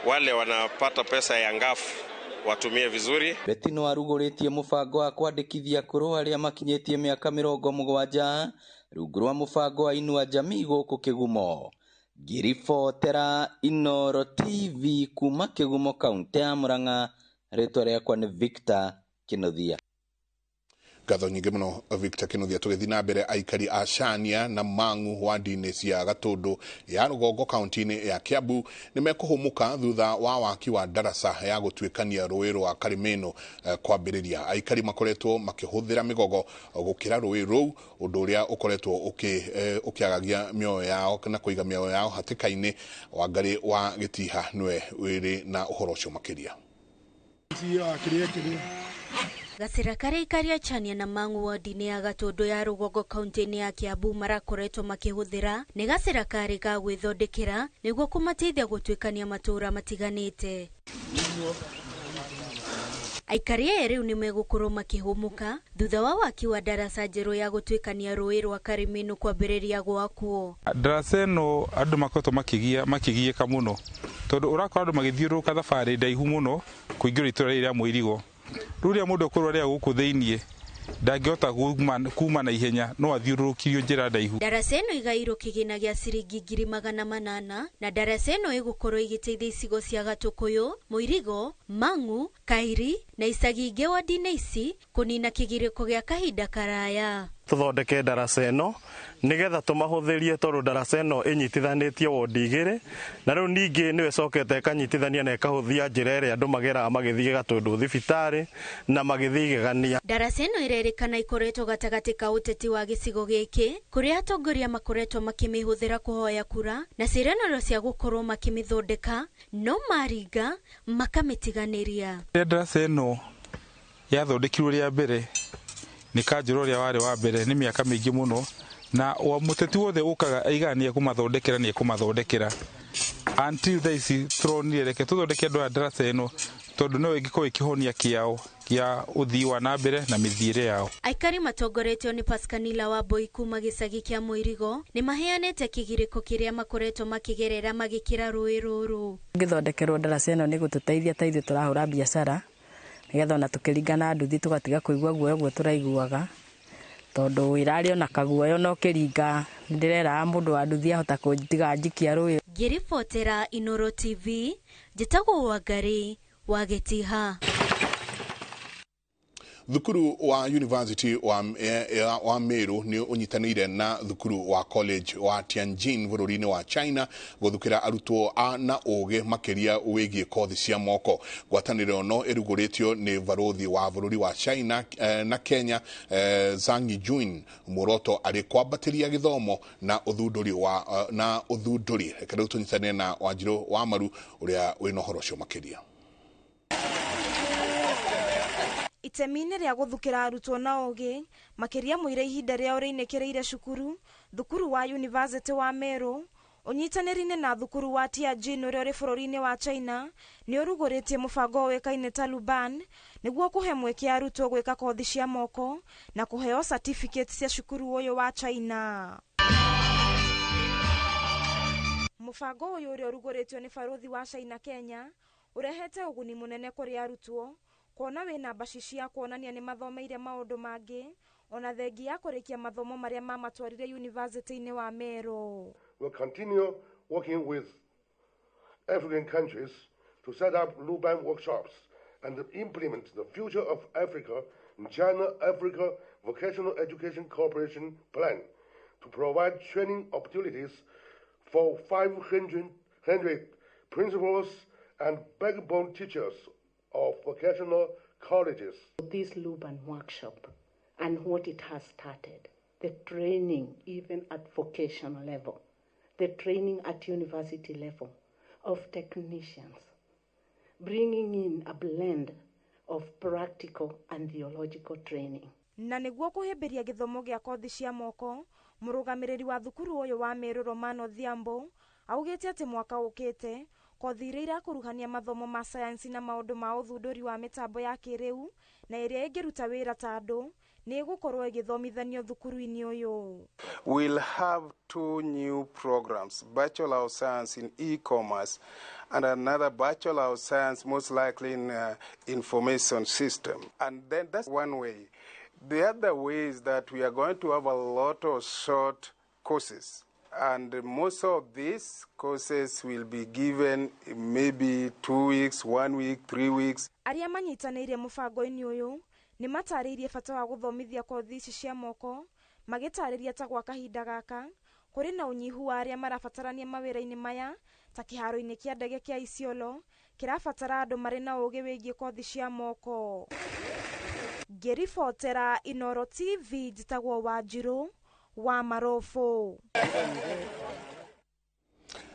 wale wanapata pesa ya ngafu watumie vizuri. Beti no arugũrĩtie mũbango wa kwandĩkithia kũrũ arĩa makinyĩtie mĩaka 70 rungu rwa mũbango wa Inua Jamii gũkũ Kĩgumo. Ngĩribotera Inooro TV kuma Kĩgumo kaunti ya Murang'a, rĩtwa rĩakwa nĩ Victor Kĩnuthia. Ngatho nyingĩ mũno Victor Kĩnuthia. Tũgĩthiĩ na mbere, aikari a Chania na Mang'u wadi-inĩ cia Gatũndũ ya rũgongo kaunti-inĩ ya Kiambu nĩ mekũhũmũka thutha wa waki wa ndaraca ya gũtuĩkania rũĩ rwa Karimeno kwambĩrĩria. Aikari makoretwo makĩhũthĩra mĩgogo gũkĩra rũĩ rũu, ũndũ ũrĩa ũkoretwo ũkĩagagia mĩoyo yao na kũiga mĩoyo yao hatĩka-inĩ. Wangari wa Gĩtiha nĩwe wĩrĩ na ũhoro ũcio makĩria. Gacĩra karĩa aikari a Chania na Mang'u wadi-inĩ ya Gatũndũ ya rũgongo kaunti-inĩ ya Kiambu marakoretwo makĩhũthĩra nĩ gacĩra karĩ ga gwĩthondekera nĩguo kũmateithia gũtuĩkania matũũra matiganĩte. Aikari aya rĩu nĩ megũkorwo makĩhũmũka thutha wa waki wa ndaraca njerũ ya gũtuĩkania rũĩ rwa Karimeno kwambĩrĩria gwakwo. Ndaraca ĩno andũ makoretwo makĩgiĩka mũno tondũ ũrakora andũ magĩthiũrũrũka thabarĩ ndaihu mũno kũingĩra itũũra rĩrĩ rĩa Mũirigo. Rũrĩa mũndũ ũkorwo rĩa gũkũ thĩinĩ ndangĩhota kuma na ihenya no athiũrũrũkirio njĩra ndaihu. Ndaraca ĩno igairwo kĩgĩna gĩa ciringi 800,000 na ndaraca ĩno ĩgũkorwo igĩteithia icigo cia Gatũkũyũ, Mũirigo, Mang'u, Kairi na icagi ingĩ wadi-inĩ ici kũnina kĩgirĩko gĩa kahinda karaya. Tũthondeke ndaraca ĩno nĩgetha tũmahũthĩrie tondũ ndaraca ĩno ĩnyitithanĩtie wodi igĩrĩ na rĩu ningĩ nĩwe cokete ĩkanyitithania na ĩkahũthia njĩra ĩrĩa andũ mageraga magĩthiĩ Gatũndũ thibitarĩ na magĩthiĩ igegania. Ndaraca ĩno ĩrerĩkana ikoretwo gatagatĩ ka ũteti wa gĩcigo gĩkĩ kũrĩa atongoria makoretwo makĩmĩhũthĩra kũhoya kura na ciĩranĩro cia gũkorwo makĩmĩthondeka no maringa makamĩtiganĩria. Ndaraca ĩno yathondekirwo rĩa mbere nĩ kanjũra ũrĩa warĩ wa mbere nĩ mĩaka mĩingĩ mũno na mũteti wothe ũkaga aigaga nĩ ekũmathondekera nĩ ekũmathondekera. Until thaa ici tũronire reke tũthondeke andũ a ndaraca ĩno tondũ no ĩngĩkorwo ĩkĩhonia kĩao kĩa ũthii wa na mbere na mĩthiĩre yao. Aikari matongoretio nĩ Pascanila wa Mboi kuma gĩcagi kĩa Mũirigo nĩ maheanĩte kĩgirĩko kĩrĩa makoretwo makĩgerera magĩkĩra rũĩ rũrũ. Ngĩthondekerwo ndaraca ĩno nĩ gũtũteithia ta ithuĩ tũrahũra biacara nĩgetha ona tũkĩringana nduthi tũgatiga kũigua guoya ũguo tũraiguaga tondũ wĩrarĩ ona kaguoya no kĩringa ndĩrera mũndũ wa nduthi ahota kũnjiga njikia rũĩ. Ngĩribotera Inooro TV njĩtagwo Wangari wa Gĩtiha. Thukuru wa University wa Meru ni unyitanire na thukuru wa College wa Tianjin bururi-ini wa China guthukira arutwo na uge makiria wigie kothi cia moko. Ngwataniro no iruguritio ni varothi wa bururi wa China na Kenya Zhang Yijun muroto ari kwambatiria githomo na uthunduri kada tunyitanire na Wanjiru wa Maru uria wina horo cio makiria. Itemine ria guthukira arutwo na ogi makiria muire ihinda ria uriinekereire cukuru thukuru wa University wa Meru unyitanirine na thukuru wa Tianjin uria uri bururi-ini wa China ni uruguritie mubango wekaine ta Luban niguo kuhe mweke arutwo gwika kothi cia moko na kuheo certificate cia cukuru uyu wa China. Mubango uyu uria uruguritio ni barothi wa China Kenya urehete uguni munene kuri arutwo kuona wina baci cia kuonania ni mathomeire maundu mangi ona thengi ya kurikia mathomo maria mamatwarire university-ini wa Meru. We'll continue working with African countries to set up Luban workshops and implement the Future of Africa in China-Africa Vocational Education Cooperation Plan to provide training opportunities for 500 principals and backbone teachers of vocational colleges. This Luban workshop and what it has started, the training even at vocational level, the training at university level of technicians, bringing in a blend of practical and theological training. Na niguo kuhimbiria githomo gia kothi cia moko, murugamiriri wa thukuru uyu wa Meru Romano Thiambo augite ati mwaka ukite kothi iria irakuruhania mathomo ma sayansi na maundu ma uthunduri wa mitambo ya kiriu na iria ingiruta wira ta andu ni igukorwo igithomithanio thukuru-ini uyu. We'll have 2 new programs, Bachelor of Science in E-commerce and another Bachelor of Science most likely in information system. And then that's one way. The other way is that we are going to have a lot of short courses. And most of these courses will be given maybe 2 weeks, 1 week, 3 weeks. Aria manyitanĩire mũbango-inĩ ũyũ nĩ matarĩirie bata wa gũthomithia kothi ici cia moko magĩtarĩria ta gwa kahinda gaka kũrĩ na ũnyihu wa arĩa marabatarania mawĩra-inĩ maya ta kĩharo-inĩ kĩa ndege kĩa Isiolo kĩrabatara andũ marĩ na ũũgĩ wĩgiĩ kothi cia moko. Ngĩribotera Inooro TV njĩtagwo Wanjiru wa Marofo.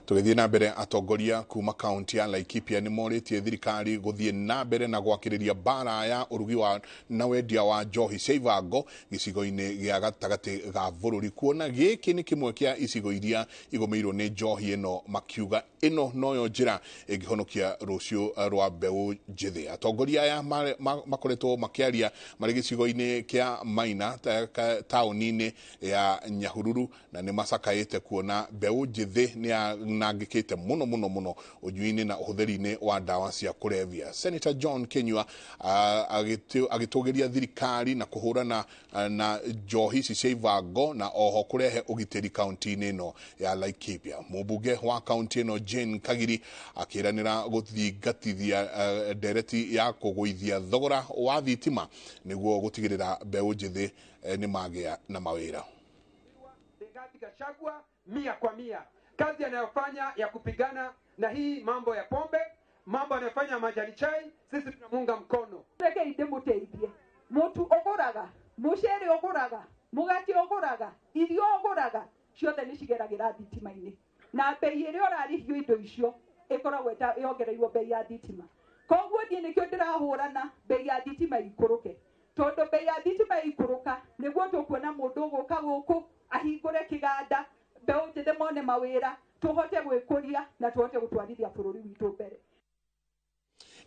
Tugithie na mbere atongoria kuma kaunti ya Laikipia ni moritie thirikari guthie na mbere na gwakiriria bara ya urugi wa na wendia wa njohi cia ivango gicigo-ini gia gatagati ga bururi kuona giki ni kimwe kia icigo iria igomeirwo ni njohi ino makiuga ino noyo njira ingihonokia rucio rwa mbeu njithi. Atongoria aya makoretwo makiaria mari gicigo-ini kia Maina tauni-ini ya Nyahururu na ni macakaite kuona mbeu njithi ni nangikite muno ujuini na uhutheri-ini wa dawa cia kulevya. Senator John Kenyua agitugiria thirikari na kuhurana na njohi ici cia ivango na oho kurehe ugitiri kaunti-ini ino ya Laikipia. Mubunge wa kaunti ino Jane Kagiri akiranira guthingatithia ndereti ya kuguithia thogora wa thitima niguo gutigirira mbeu njithi ni magia na mawira. Gachagua 100%. Kazi anayofanya ya kupigana na hii mambo ya pombe, mambo anayofanya majani chai, sisi tunamunga mkono. Reke inde muteithie. Mutu oguraga, mucere oguraga, mugati oguraga, irio oguraga, ciothe ni cigeragira thitima-ini. Na bei iria urarihio indo icio ikoragwo yongereirwo bei ya thitima. Koguo ndie nikio ndirahurana bei ya thitima ikuruke. Tondu bei ya thitima ikuruka niguo tukuona mundu guka guku ahingure kiganda mbeu njĩthĩ mone mawĩra tuhote gwĩkũria na tuhote gũtwarithia bũrũri witũ mbere.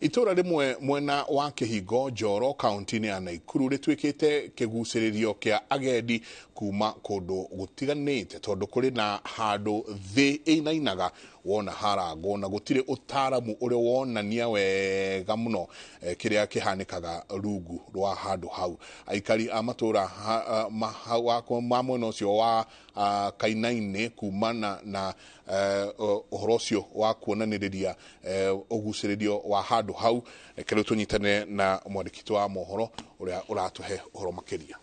Itura rimwe mwena wa Kihingo Njoro kaunti-ini ya Naikuru ritwikite kiguciririo kia agendi kuma kundu gutiganite tondu kuri na handu thi inainaga wona harango na gutire utaramu uri wonania wega muno kiria kihanikaga rungu rwa handu hau. Aikari amatura wako mamwe no cio wa Kainaini kumana na uhoro ucio wa kuonaniriria uguciririo wa handu hau. Kero tunyitane na mwandiki wa mohoro uria uratuhe uhoro makiria.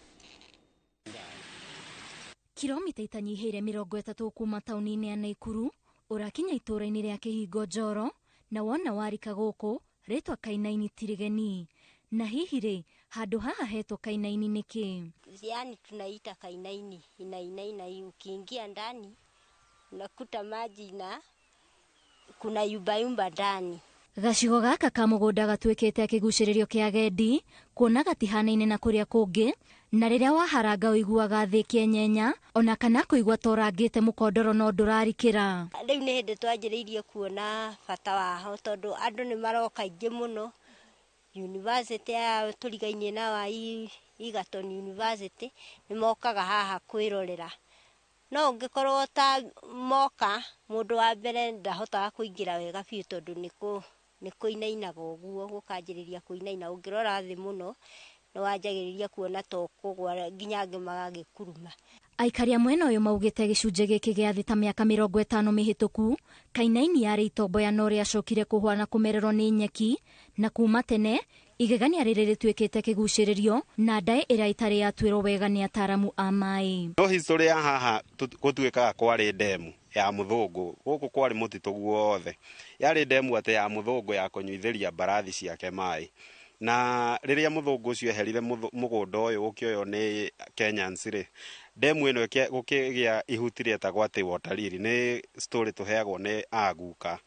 Kilomita itanyihire 30 kuma tauni-ini ya Naikuru urakinya itura-ini ria Kihingo Njoro na wona warika guku ritwa Kainaini tirigeni. Na hihi ri handu haha hetwo Kainaini niki? Yani tunaita Kainaini inaina, ukiingia ndani unakuta maji na kuna yumba ndani. Gacigo gaka ka mugunda gatwikite kiguciririo kia agendi kuona gatihanaine na kuria kungi, na riria waharanga uiguaga thi kienyenya ona kana kuigua torangite mukondoro no ndurarikira. Riu ni hindi twanjiriirie kuona bata waho tondu andu ni maroka ingi muno. University ya turigainie na wa Egerton University ni mokaga haha kwirorera. No ungikorwo ta moka mundu wa mbere ndahotaga kuingira wega biu tondu ni kuinainaga uguo gukanjiriria kuinaina ungirora thi muno no wanjagiriria kuona to kugwa nginya ngimaga gikuruma. Aikaria mwena uyu maugite gicunje giki gia thi ta miaka 50 mihituku Kainaini yari itombo ya nori acokire kuhwana kumererwo ni nyeki na kuma tene igegania riri ritwikite kiguciririo na ndae iria itari yatwirwo wega ni ataramu a mai. No history ya haha gutwikaga kwari demu ya muthungu guku kwari mutitu guothe yari demu ate ya muthungu ya kunyuitheria barathi ciake mai na riria muthungu ucio eherire mugunda uyu gukioyo ni Kenyans ri demu ino gukigia ihutiri etagwo ati water lily ni story tuheagwo ni aguka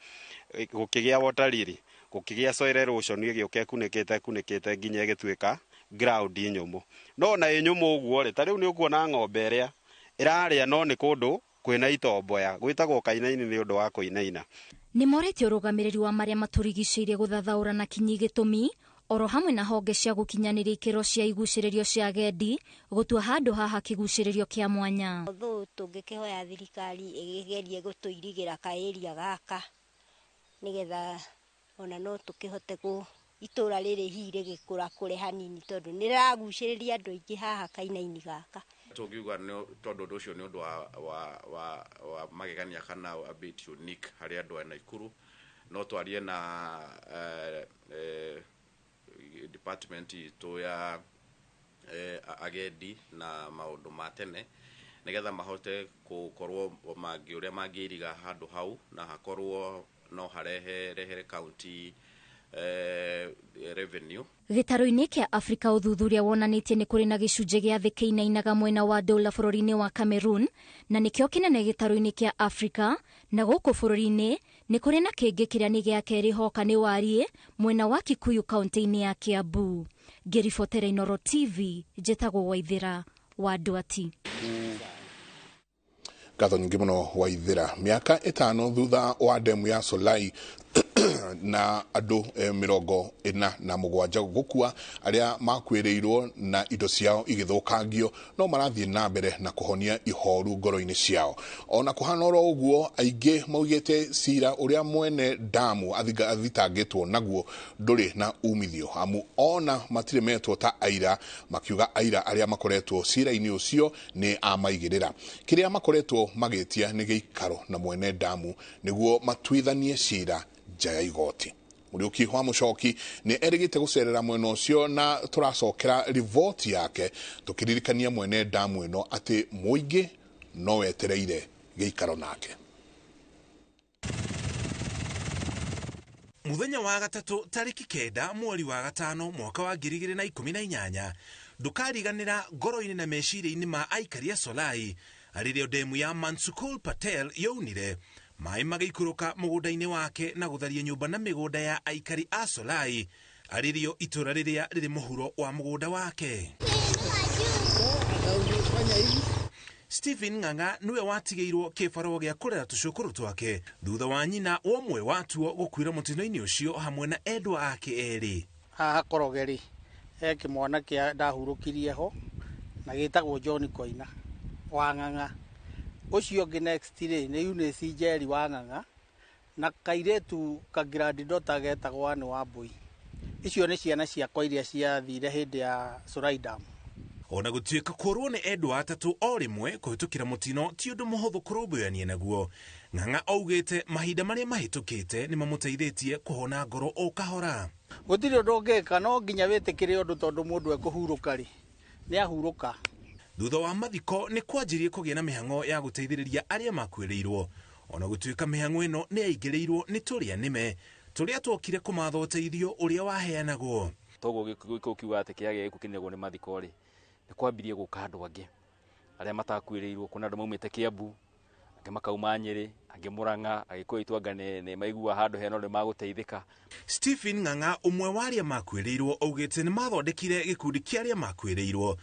gukigia water lily gukigia soil erosion igioke kunikite nginya gitwika ground nyumu no na nyumu uguo ri ta riu ni ukuona ng'ombe iria iraria no ni kundu kwina itomboya gwitagwo Kainaini ni undu wa kuinaina. Ni morite urugamiriri wa maria maturigiciirie guthathaura na kinyi gitumi oro hamwe na honge cia gukinyaniria ikiro cia iguciririo cia agendi gutua handu haha kiguciririo kia mwanya. Although tungikihoya thirikari igerie gutuirigira ka area gaka nigetha ona no tukihote ku itura riri hire gikura kure hanini tondu niraguciriria andu aingi haha Kainaini gaka. Tungiuga no tondu undu ucio ni undu wa magegania kana a bit unique hari andu a Naikuru no twarie na department to ya agendi na maundu ma tene nigetha mahote gukorwo mangi uria mangiiriga handu hau na hakorwo no harehere county revenue. Gitaro-ini kia Afrika uthuthuria wonanitie ni kuri na gicunje gia thi kiinainaga mwena wa Dola bururi-ini wa Cameroon na nikio kinene gitaro-ini kia Afrika na guku bururi-ini ni kuri na kingi kiria ni gia keri hoka ni warie mwena wa Kikuyu kaunti-ini ya Kiambu. Ngiribotera Inooro TV njitagwo Waithira wa Ndwati. Gatho nyingi muno Waithira. Miaka 5 thutha wa demu ya Solai na andu 47 gukua aria makwirirwo na indo ciao igithukangio no marathie na mbere na kuhonia ihoru ngoro-ini ciao. Ona kuhana oro uguo aingi maugite cira uria mwene damu athitangitwo naguo nduri na umithio amu ona matire metwo ta aira makiuga aira aria makoretwo cira-ini ucio ni amaigirira. Kiria makoretwo magitia ni giikaro na mwene damu niguo matwithanie cira jaya igoti. Muriuki wa Mucoki ni erigite gucerera mwena ucio na turacokera rivoti yake tukiririkania mwene damu ino ati muingi no wetereire giikaro nake. Muthenya wa gatatu tariki 9 mweri wa gatano mwaka wa 2018 ndukariganira ngoro-ini na meciria-ini ma aikari a Solai aririo demu ya Mansukul Patel yaunire mai magaikuruka mugunda-ini wake na gutharia nyumba na migunda ya aikari a Solai aririo itura riria riri muhuro wa mugunda wake. Stephen Ng'ang'a niwe watigeirwo kibaro gia kurera tucukuru twake thutha wa nyina omwe watuo gukwira mutino-ini ucio hamwe na endwa ake eri. Haha korogeri kimwana kia ndahurukirie ho na gitagwo John Koina wa Ng'ang'a. Ucio ngi next ri ni Eunice Njeri wa Ng'ang'a na kairetu kagirandi dota getagwo Anne Wambui. Icio nĩ ciana ciakwa iria ciathire hĩndĩ ya Solai Dam. Ona gũtuĩka kũrwo nĩ endwa atatũ o rĩmwe kũhĩtũkĩra mũtino ti ũndũ mũhũthũ kũrũmbũyania naguo. Ng'ang'a augĩte mahinda marĩa mahĩtũkĩte nĩ mamũteithĩtie kũhona ngoro o kahora. Gũtirĩ ũndũ ũngĩka, no nginya wĩtĩkĩre ũndũ tondũ mũndũ ekũhurũka rĩ, nĩ ahurũka. Thutha wa mathiko nĩ kwanjirie kũgĩa na mĩhang'o ya gũteithĩrĩria arĩa makuĩrĩirwo. Ona gũtuĩka mĩhang'o ĩno nĩ yaingĩrĩirwo nĩ tũrĩa nĩme tũrĩa twokire kũmatha ũteithio ũrĩa waheanagwo. Toguo gĩko kiuga atĩ kĩagĩa gĩkũkinĩrwo nĩ mathiko rĩ, nĩ kwambirie gũka andũ angĩ arĩa matakuĩrĩirwo. Kuna andũ maumĩte Kiambu, angĩ makauma Nyĩrĩ, angĩ Murang'a, agĩkũyũ Ituanga nĩ maigua handũ heno nĩ magũteithĩka. Stephen Ng'ang'a, ũmwe wa arĩa makuĩrĩirwo, augĩte nĩ mathondekire gĩkundi kĩa arĩa makuĩrĩirwo,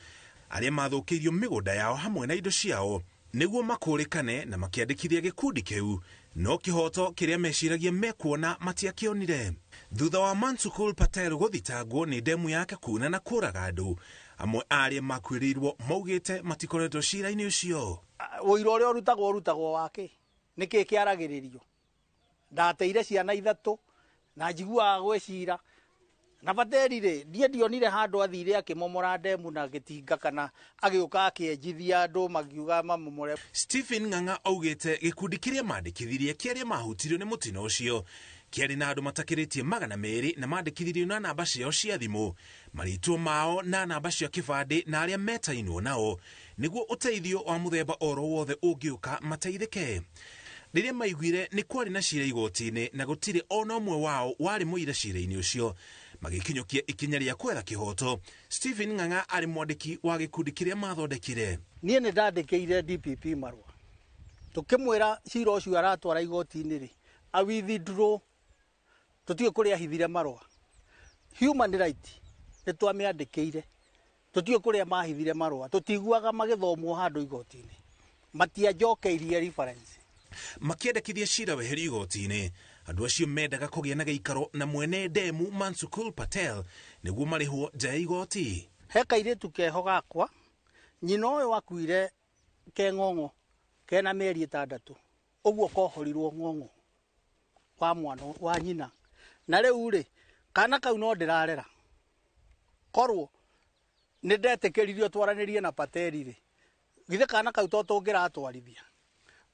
arĩa mathũkĩirio mĩgũnda yao hamwe na indo ciao nĩguo makũrĩkane na makĩandĩkithia gĩkundi kĩu, no kĩhoto kĩrĩa meciragia mekuona matiakĩonire. Thutha wa Mansukul Patel gũthitangwo nĩ ndemu yake kuna na kũraga andũ, amwe arĩa makuĩrĩirwo maugĩte matikoretwo cira-inĩ ũcio. Ũira ũrĩa ũrutagwo wake nĩkĩ kĩaragĩrĩrio? Ndateire ciana 3 na njiguaga gwĩcira. Na Pateri rĩ, ndionire handũ athire akĩmomora ndemu na gĩtinga kana agĩũka akĩenjithia andũ magiuga mamomore. Stephen Ng'ang'a augĩte gĩkundi kĩrĩa mandĩkithirie kĩarĩa mahutirio nĩ mũtino ũcio kĩarĩ na andũ matakĩrĩtie 200 na mandĩkithirio na namba ciao cia thimũ, marĩtwo mao na namba cia kĩbandĩ na arĩa metainwo nao nĩguo ũteithio wa mũthemba oro wothe ũngĩũka mateithĩke. Rĩrĩa maiguire nĩ kwarĩ na cira igoti-inĩ na gũtirĩ ona ũmwe wao warĩ mũira cira-inĩ ũcio, magĩkinyũkia ikinya rĩa kwetha kĩhoto, Stephen Ng'ang'a arĩ mwandĩki wa gĩkundi kĩrĩa mathondekire. Niĩ nĩ ndandĩkĩire DPP marũa, tũkĩmwĩra cira ũcio aratwara igoti-inĩ rĩ, awithdraw, tũtiĩ kũrĩa hithire marũa. Human right nĩ twamĩandĩkĩire, tũtiĩ kũrĩa mahithire marũa, tũtiguaga magĩthomwo handũ igoti-inĩ, matianjokeirie reference. Makĩendekithia cira weherio igoti-inĩ, andũ acio mendaga kũgĩa na gĩikaro na mwene ndemu Mansukul Patel nĩguo marĩhwo nja ya igoti. He kairĩtu keho gakwa, nyina ũyũ wakuire ke Ng'ong'o kena mĩeri 6, ũguo kohorirwo Ng'ong'o wa mwana wa nyina. Na rĩu rĩ, kana kau no ndĩrarera, korwo nĩ ndetĩkĩririo twaranĩrie na Pateri rĩ, githĩ kana kau to tũngĩratwarithia,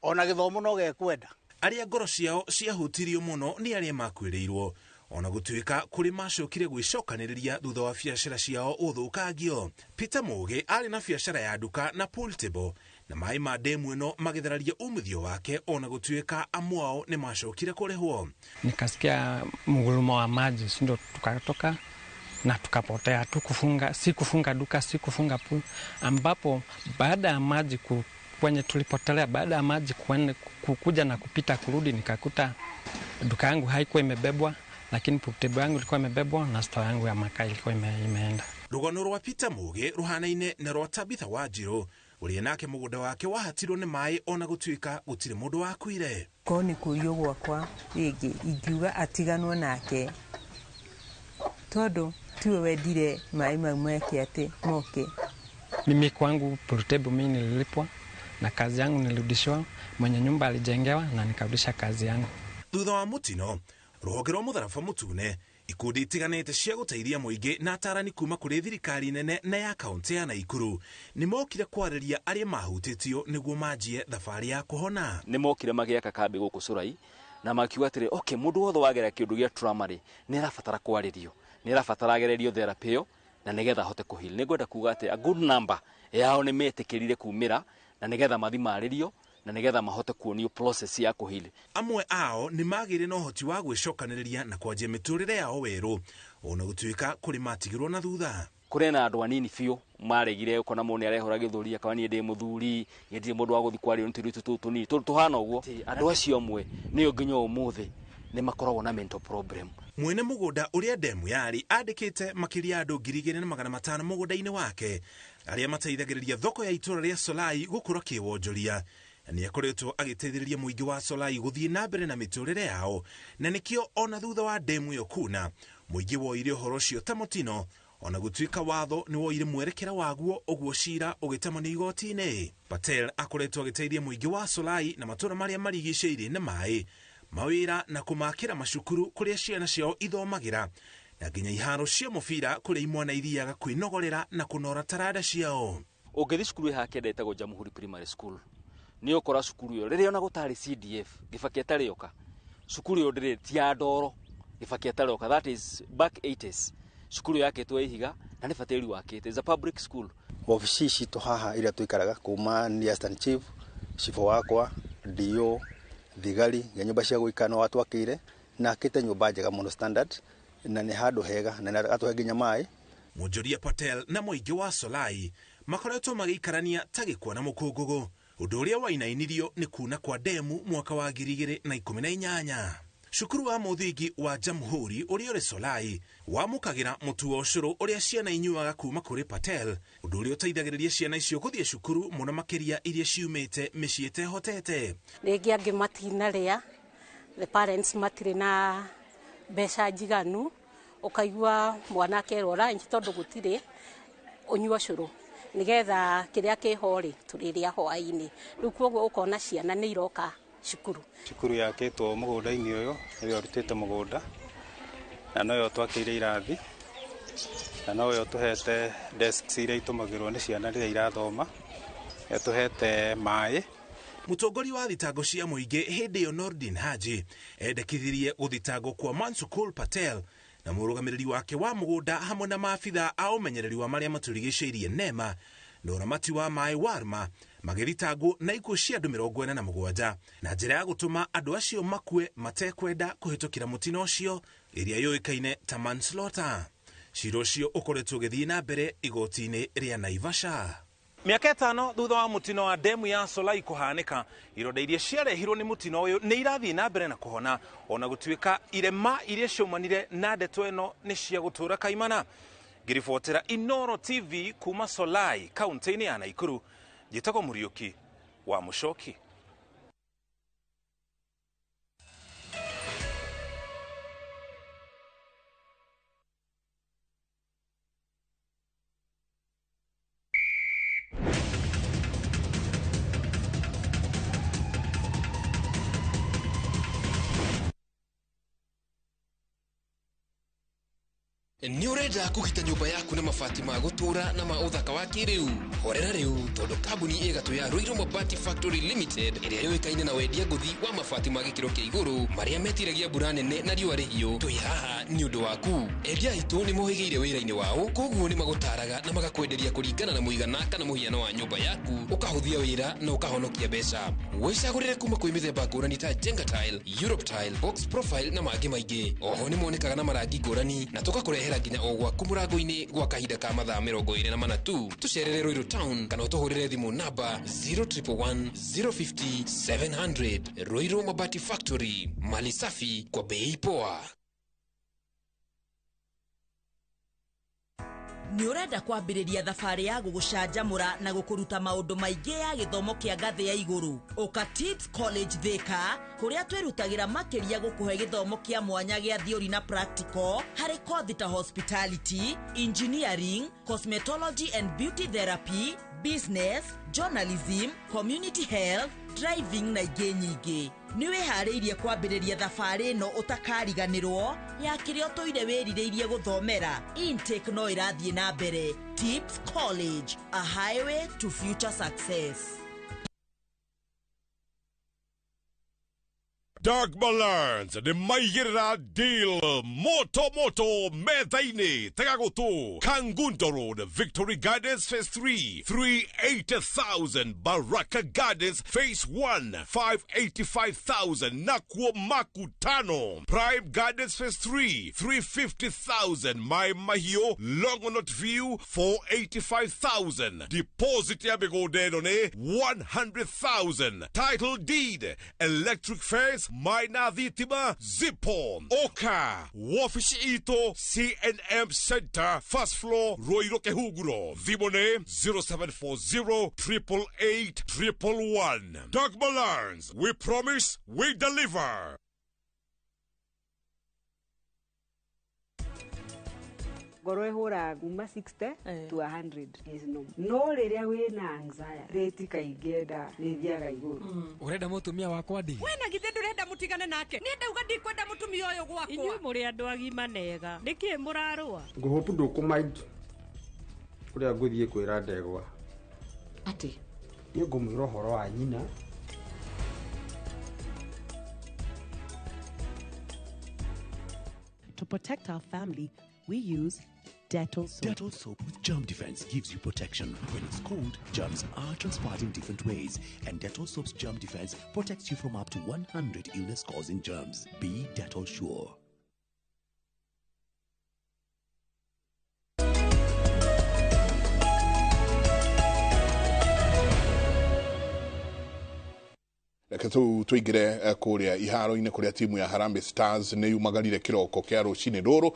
ona gĩthomo no gekwenda. Arĩa ngoro ciao ciahutirio mũno nĩ arĩa makuĩrĩirwo, ona gũtuĩka kũrĩ macokire gwĩcokanĩrĩria thutha wa biacara ciao ũthũkangio. Peter Mũgĩ arĩ na biacara ya nduka na pool table, na maĩ ma ndemu ĩno magĩthararia umithio wake, ona gũtuĩka amwe ao nĩ macokire kũrĩhwo. Nikasikia mgurumo wa maji, sindo tukatoka na tukapotea, si kufunga duka, si kufunga pool, ambapo baada ya maji kwenye tulipotelea, baada ya maji kukuja na kupita kurudi, nikakuta duka yangu haikuwa imebebwa, lakini pool yangu ilikuwa imebebwa na store yangu ya makaa ilikuwa imeenda. Rũgano rwa Peter Mũgĩ ruhanaine na rwa Tabitha Wanjirũ, ũrĩa nake mũgũnda wake wahatirwo nĩ maĩ ona gũtuĩka gũtirĩ mũndũ wakuire. Ko nĩ kũrio gwakwa rĩngĩ ingiuga atiganwo nake, tondũ tiwe wendire maĩ mau meke atĩ moke. Mimi kwangu pool table mimi nililipwa na kazi yangu nilirudishwa, mwenye nyumba alijengewa na nikarudisha kazi yangu. Thutha wa mũtino, rũhonge rwa mũtharaba mũtune, ikundi itiganĩte cia gũteithia mũingĩ na atarani kuma kũrĩ thirikari nene na ya kaunti ya Naikuru nĩ mokire kwarĩria arĩa mahutĩtio nĩguo manjie thabarĩ ya kũhona. Nĩ mokire magĩaka kambĩ gũkũ Solai na makiuga atĩrĩ, okay, mũndũ wothe wagera kĩndũ gĩa trauma rĩ, nĩ arabatara kwarĩrio, nĩ arabatara agererio therapy ĩyo na nĩgetha ahote kũhil. Nĩ ngwenda kuuga atĩ a good number yao nĩ metĩkĩrire kumĩra na nĩgetha mathi marĩrio na nĩgetha mahote kuonio process ya kũhil. Amwe ao nĩ magĩrĩ na ũhoti wa gwĩcokanĩrĩria na kwanjia mĩtũrĩre yao werũ, ona gũtuĩka kũrĩ matigirwo na thutha. Kũrĩ na andũ anini biũ maregire ũkona mũndũ arehora gĩthũri akawa niĩ ndĩ mũthuri, ndirĩ mũndũ wa gũthi kwaria nĩ tũtũ tũnini tũhana ũguo. Andũ acio amwe nĩo nginya ũmũthĩ nĩ makoragwo na mental problem. Mwene mũgũnda ũrĩa ndemu yarĩ andĩkĩte makĩria andũ 2,500 mũgũnda-inĩ wake, arĩa mateithagĩrĩria thoko ya itũra rĩa Solai gũkũra kĩwonjoria. Nĩ akoretwo agĩteithĩrĩria mũingĩ wa Solai gũthiĩ na mbere na mĩtũrĩre yao, na nĩkĩo ona thutha wa ndemu ĩyo kuna, mũingĩ woire ũhoro ũcio ta mũtino, ona gũtuĩka watho nĩ woire mwerekera waguo, ũguo cira ũgĩtamanio igoti-inĩ. Patel akoretwo agĩteithia mũingĩ wa Solai na matũra marĩa marigicĩirie na maĩ, mawira na kumakira mashukuru kuria ciana ciao ithomagira na nginya iharo cia mubira kuria imwana ithiaga kwinogorera na kunora tarada ciao. Ungithi cukuru iha kendetagwo Jamhuri Primary School ni ukora cukuru yo riria ona gutari CDF gifakia tarioka cukuru yo ndiri tia ndoro gifakia tarioka, that is back 80s cukuru yake twa ihiga na ni fateri wake it is a public school. Ofici citu haha iria tuikaraga kuma ni assistant chief cifo wakwa dio thigari ya nyumba cia guikana watu akire na akite nyumba njega muno standard na ni handu hega na atuhe nginya mai. Mujoria Patel na muingi wa Solai makoretwo magiikarania tagikwa na mukungugu undu uria wainainirio ni kuna kwa demu mwaka wa 2018. Cukuru wa muthingi wa Jamhuri uria uri Solai wamukagira mutu wa ucuru uria ciana inyuaga kuma kuri Patel undu uria uteithagiriria ciana icio guthie cukuru muno makiria iria ciumite micii itehotete. Ringi angi matinaria the parents matire na mbeca njiganu ukaigua mwana akerwo rangi tondu gutire unyua curu nigetha kiria kihori turiria hwaini riu koguo ukona ciana ni iroka cukuru yakitwo mugunda-ini uyu niyo rutite mugunda na noyo twakire irathi na noyo tuhete desks iria itumagirwo ni ciana riria irathoma tuhete mai. Mutongori wa thitango cia muingi hindi yo Nordin Haji endekithirie guthitango kwa Mansukul Patel na murugamiriri wake wa mugunda hamwe na maabitha a umenyereri wa maria maturigiceirie nema na uramati wa mai warma magithitangwo na ikuo cia andu 47 na njira ya gutuma andu acio makue matekwenda kuhitukira mutino ucio iria yoikaine ta manslaughter. Cira ucio ukoretwo githii na mbere igoti-ini ria Naivasha. Miaka 5 thutha wa mutino wa demu ya Solai kuhanika, ironda iria ciarehirwo ni mutino uyu ni irathii na mbere na kuhona ona gutuika irema iria ciumanire na ndeto ino ni cia gutura kaimana. Ngiribotera Inooro TV kuma Solai kaunti-ini ya Naikuru, njitagwo Muriuki wa Mucoki. Ni urenda kugita nyumba yaku na mabati ma gutura na ma uthaka wa kiriu horera riu tondu kambuni igatu ya Ruiru Mabati Factory Limited iria yoikaine na wendia nguthi wa mabati ma gikiro kia iguru maria metiragia mbura nene na riua rihiu twi haha ni undu waku. Endia itu ni mohigiire wira-ini wao koguo ni magutaraga na magakwenderia kuringana na muigana kana muhiano wa nyumba yaku ukahuthia wira na ukahonokia mbeca. Wicagurire kuma kwi mithemba ngurani ta Jenga Tile, Europe Tile, Box Profile na mangi maingi. Oho ni monekaga na marangi ngurani na tugakurehera nginya o gwaku murango-ini gwa kahinda ka mathaa 24 tu. Tucerere Ruiru Town kana utuhurire thimu namba 0111 050 700. Ruiru Mabati Factory, mali safi kwa bei poa. Ni urenda kwambiriria thabari ya gugucanjamura na gukuruta maundu maingi ya githomo kia ngathi ya iguru. Uka Tips College Thika kuria twirutagira makiria gukuhe githomo kia mwanya gia theory na practical hari kothi ta hospitality, engineering, cosmetology and beauty therapy, business, journalism, community health, driving na ingĩ nyingĩ. Ni wihariirie kwambiriria thabari no utakariganirwo ya kirio tuire wirireirie guthomera. Intake no irathie na mbere. Tips College, a highway to future success. Dark Balance, the Maigera deal, Moto Methaine, Tagagoto, Kangunto Road, Victory Gardens Phase 3, 380,000, Baraka Gardens Phase 1, 585,000, Nakwo Makutano, Prime Gardens Phase 3, 350,000, My Mahio, Longonot View, 485,000, Deposit Yabegodene, 100,000, Title Deed, Electric Fence, Maina Vitima, Zipon, Oka, Wafish Ito, CNM Center, First Floor, Roiro Kehuguro, Vimone, 0740 888 111. Doug Balance, we promise, we deliver. ngoro ihura kuma 60 to 100 no riria wina anxiety rate kaingenda ni thiaga iguru urenda mutumia wakwa ndi wena githe ndurenda mutigane nake ni ndauga ndikwenda mutumia uyu gwakwa inyuĩ mũrĩ andũ agima nega nĩkĩ mũrarũa ngũhopu ndũkũmind ũrĩa ngũthiĩ kwĩra ndegwa ati nĩ ngũmwĩra ũhoro wa nyina. To protect our family, we use Dettol soap. Dettol soap with germ defense gives you protection. When it's cold, germs are transferred in different ways, and Dettol soap's germ defense protects you from up to 100 illness-causing germs. Be Dettol sure. Tuigire kuria iharo-inĩ kuria timu ya Harambee Stars nĩ yumagarire kiroko kia rucinĩ rũrũ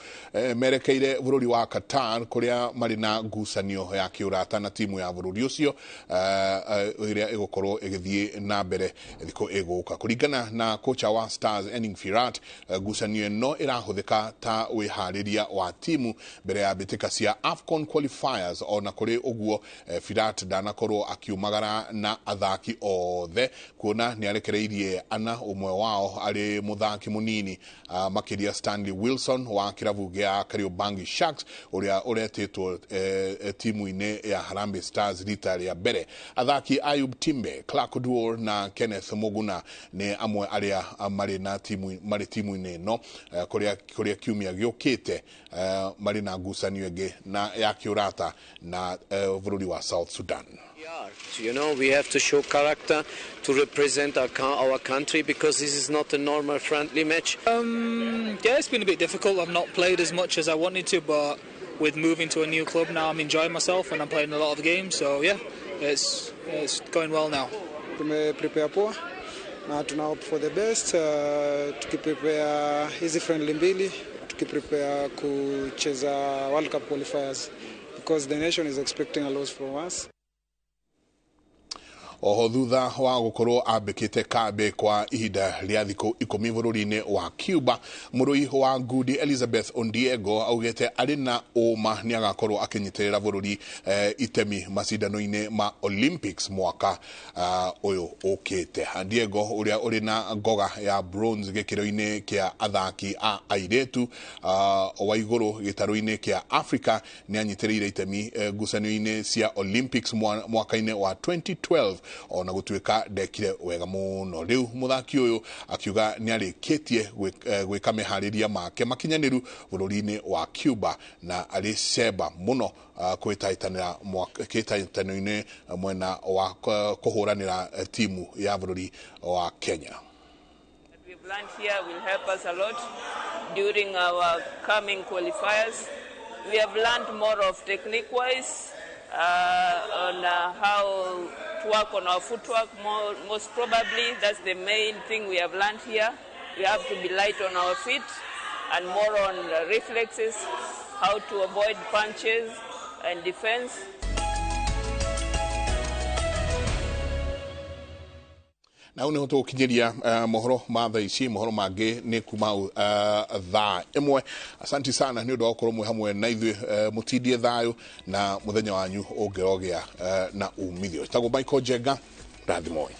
merekeire bũrũri wa Qatar kuria marĩ na ngucanio ya kiurata na timu ya bũrũri ũcio ĩrĩa ĩgũkorwo ĩgĩthiĩ na mbere thikũ ĩgũka. Kũringana na kocha wa Stars Ening Firat, ngucanio ĩno ĩrahũthĩka ta wĩharĩria wa timu mbere ya mbĩtĩka cia AFCON qualifiers. Ona kũrĩ ũguo Firat ndanakorwo akiumagara na athaki othe kuona ni arekereirie ana umwe wao ari muthaki munini makiria Stanley Wilson wa kirabu gya Kariobangi Sharks uria uretitwo timu-inĩ ya Harambee Stars rita rĩa mbere. Athaki Ayub Timbe, Clark Duor na Kenneth Muguna ni amwe aria marĩ na timu-inĩ ĩno kuria kiumia gĩũkĩte marĩ na ngucanio ĩngĩ na ya kiurata na bũrũri wa South Sudan. You know, we have to show character to represent our country because this is not a normal friendly match. Yeah, it's been a bit difficult. I've not played as much as I wanted to, but with moving to a new club now, I'm enjoying myself and I'm playing a lot of games. So yeah, it's going well now. Tumeprepare poa na tuna hope for the best. Tukiprepare hizi friendly mbili, tukiprepare kucheza World Cup qualifiers because the nation is expecting a lot from us. Oho thutha wa gukorwo ambikite kambe kwa ihinda rĩa thikũ 10 bũrũri-inĩ wa Cuba, mũrũi wa ngundi Elizabeth Ondiego augete arĩ na ũma nĩ agakorwo akĩnyitĩrĩra bũrũri itemi macindano-inĩ ma Olympics mwaka ũyũ ũkĩte. Ondiego ũrĩa ũrĩ na ngoga ya bronze gĩkĩro-inĩ kĩa athaki a airĩtu wa igũrũ gĩtarũ-inĩ kĩa Africa nĩ anyitĩrĩire itemi ngucanio-inĩ cia Olympics mwaka-inĩ wa 2012 ona gutuika ndekire wega muno. Riu muthaki uyu akiuga ni arikitie gwika mehariria make makinyaniru bururi-ini wa Cuba na aliceba muno kwitaitanira kitaitaniro-ini mwena wa kuhuranira timu ya bururi wa Kenya. We've learned here will help us a lot during our coming qualifiers. We have learned more of technique wise on how to work on our footwork. Most probably that's the main thing we have learned here. We have to be light on our feet and more on reflexes, how to avoid punches and defense. Na une hoto kinyeria mohoro ma thaa ici mohoro mangi ni kuma thaa imwe. Asanti sana ni undu wa gukorwo mwe hamwe na ithuĩ mutindie thayo na muthenya wanyu ũngĩrogĩa na umithio. Tagwo Michael Jenga, rathimoi.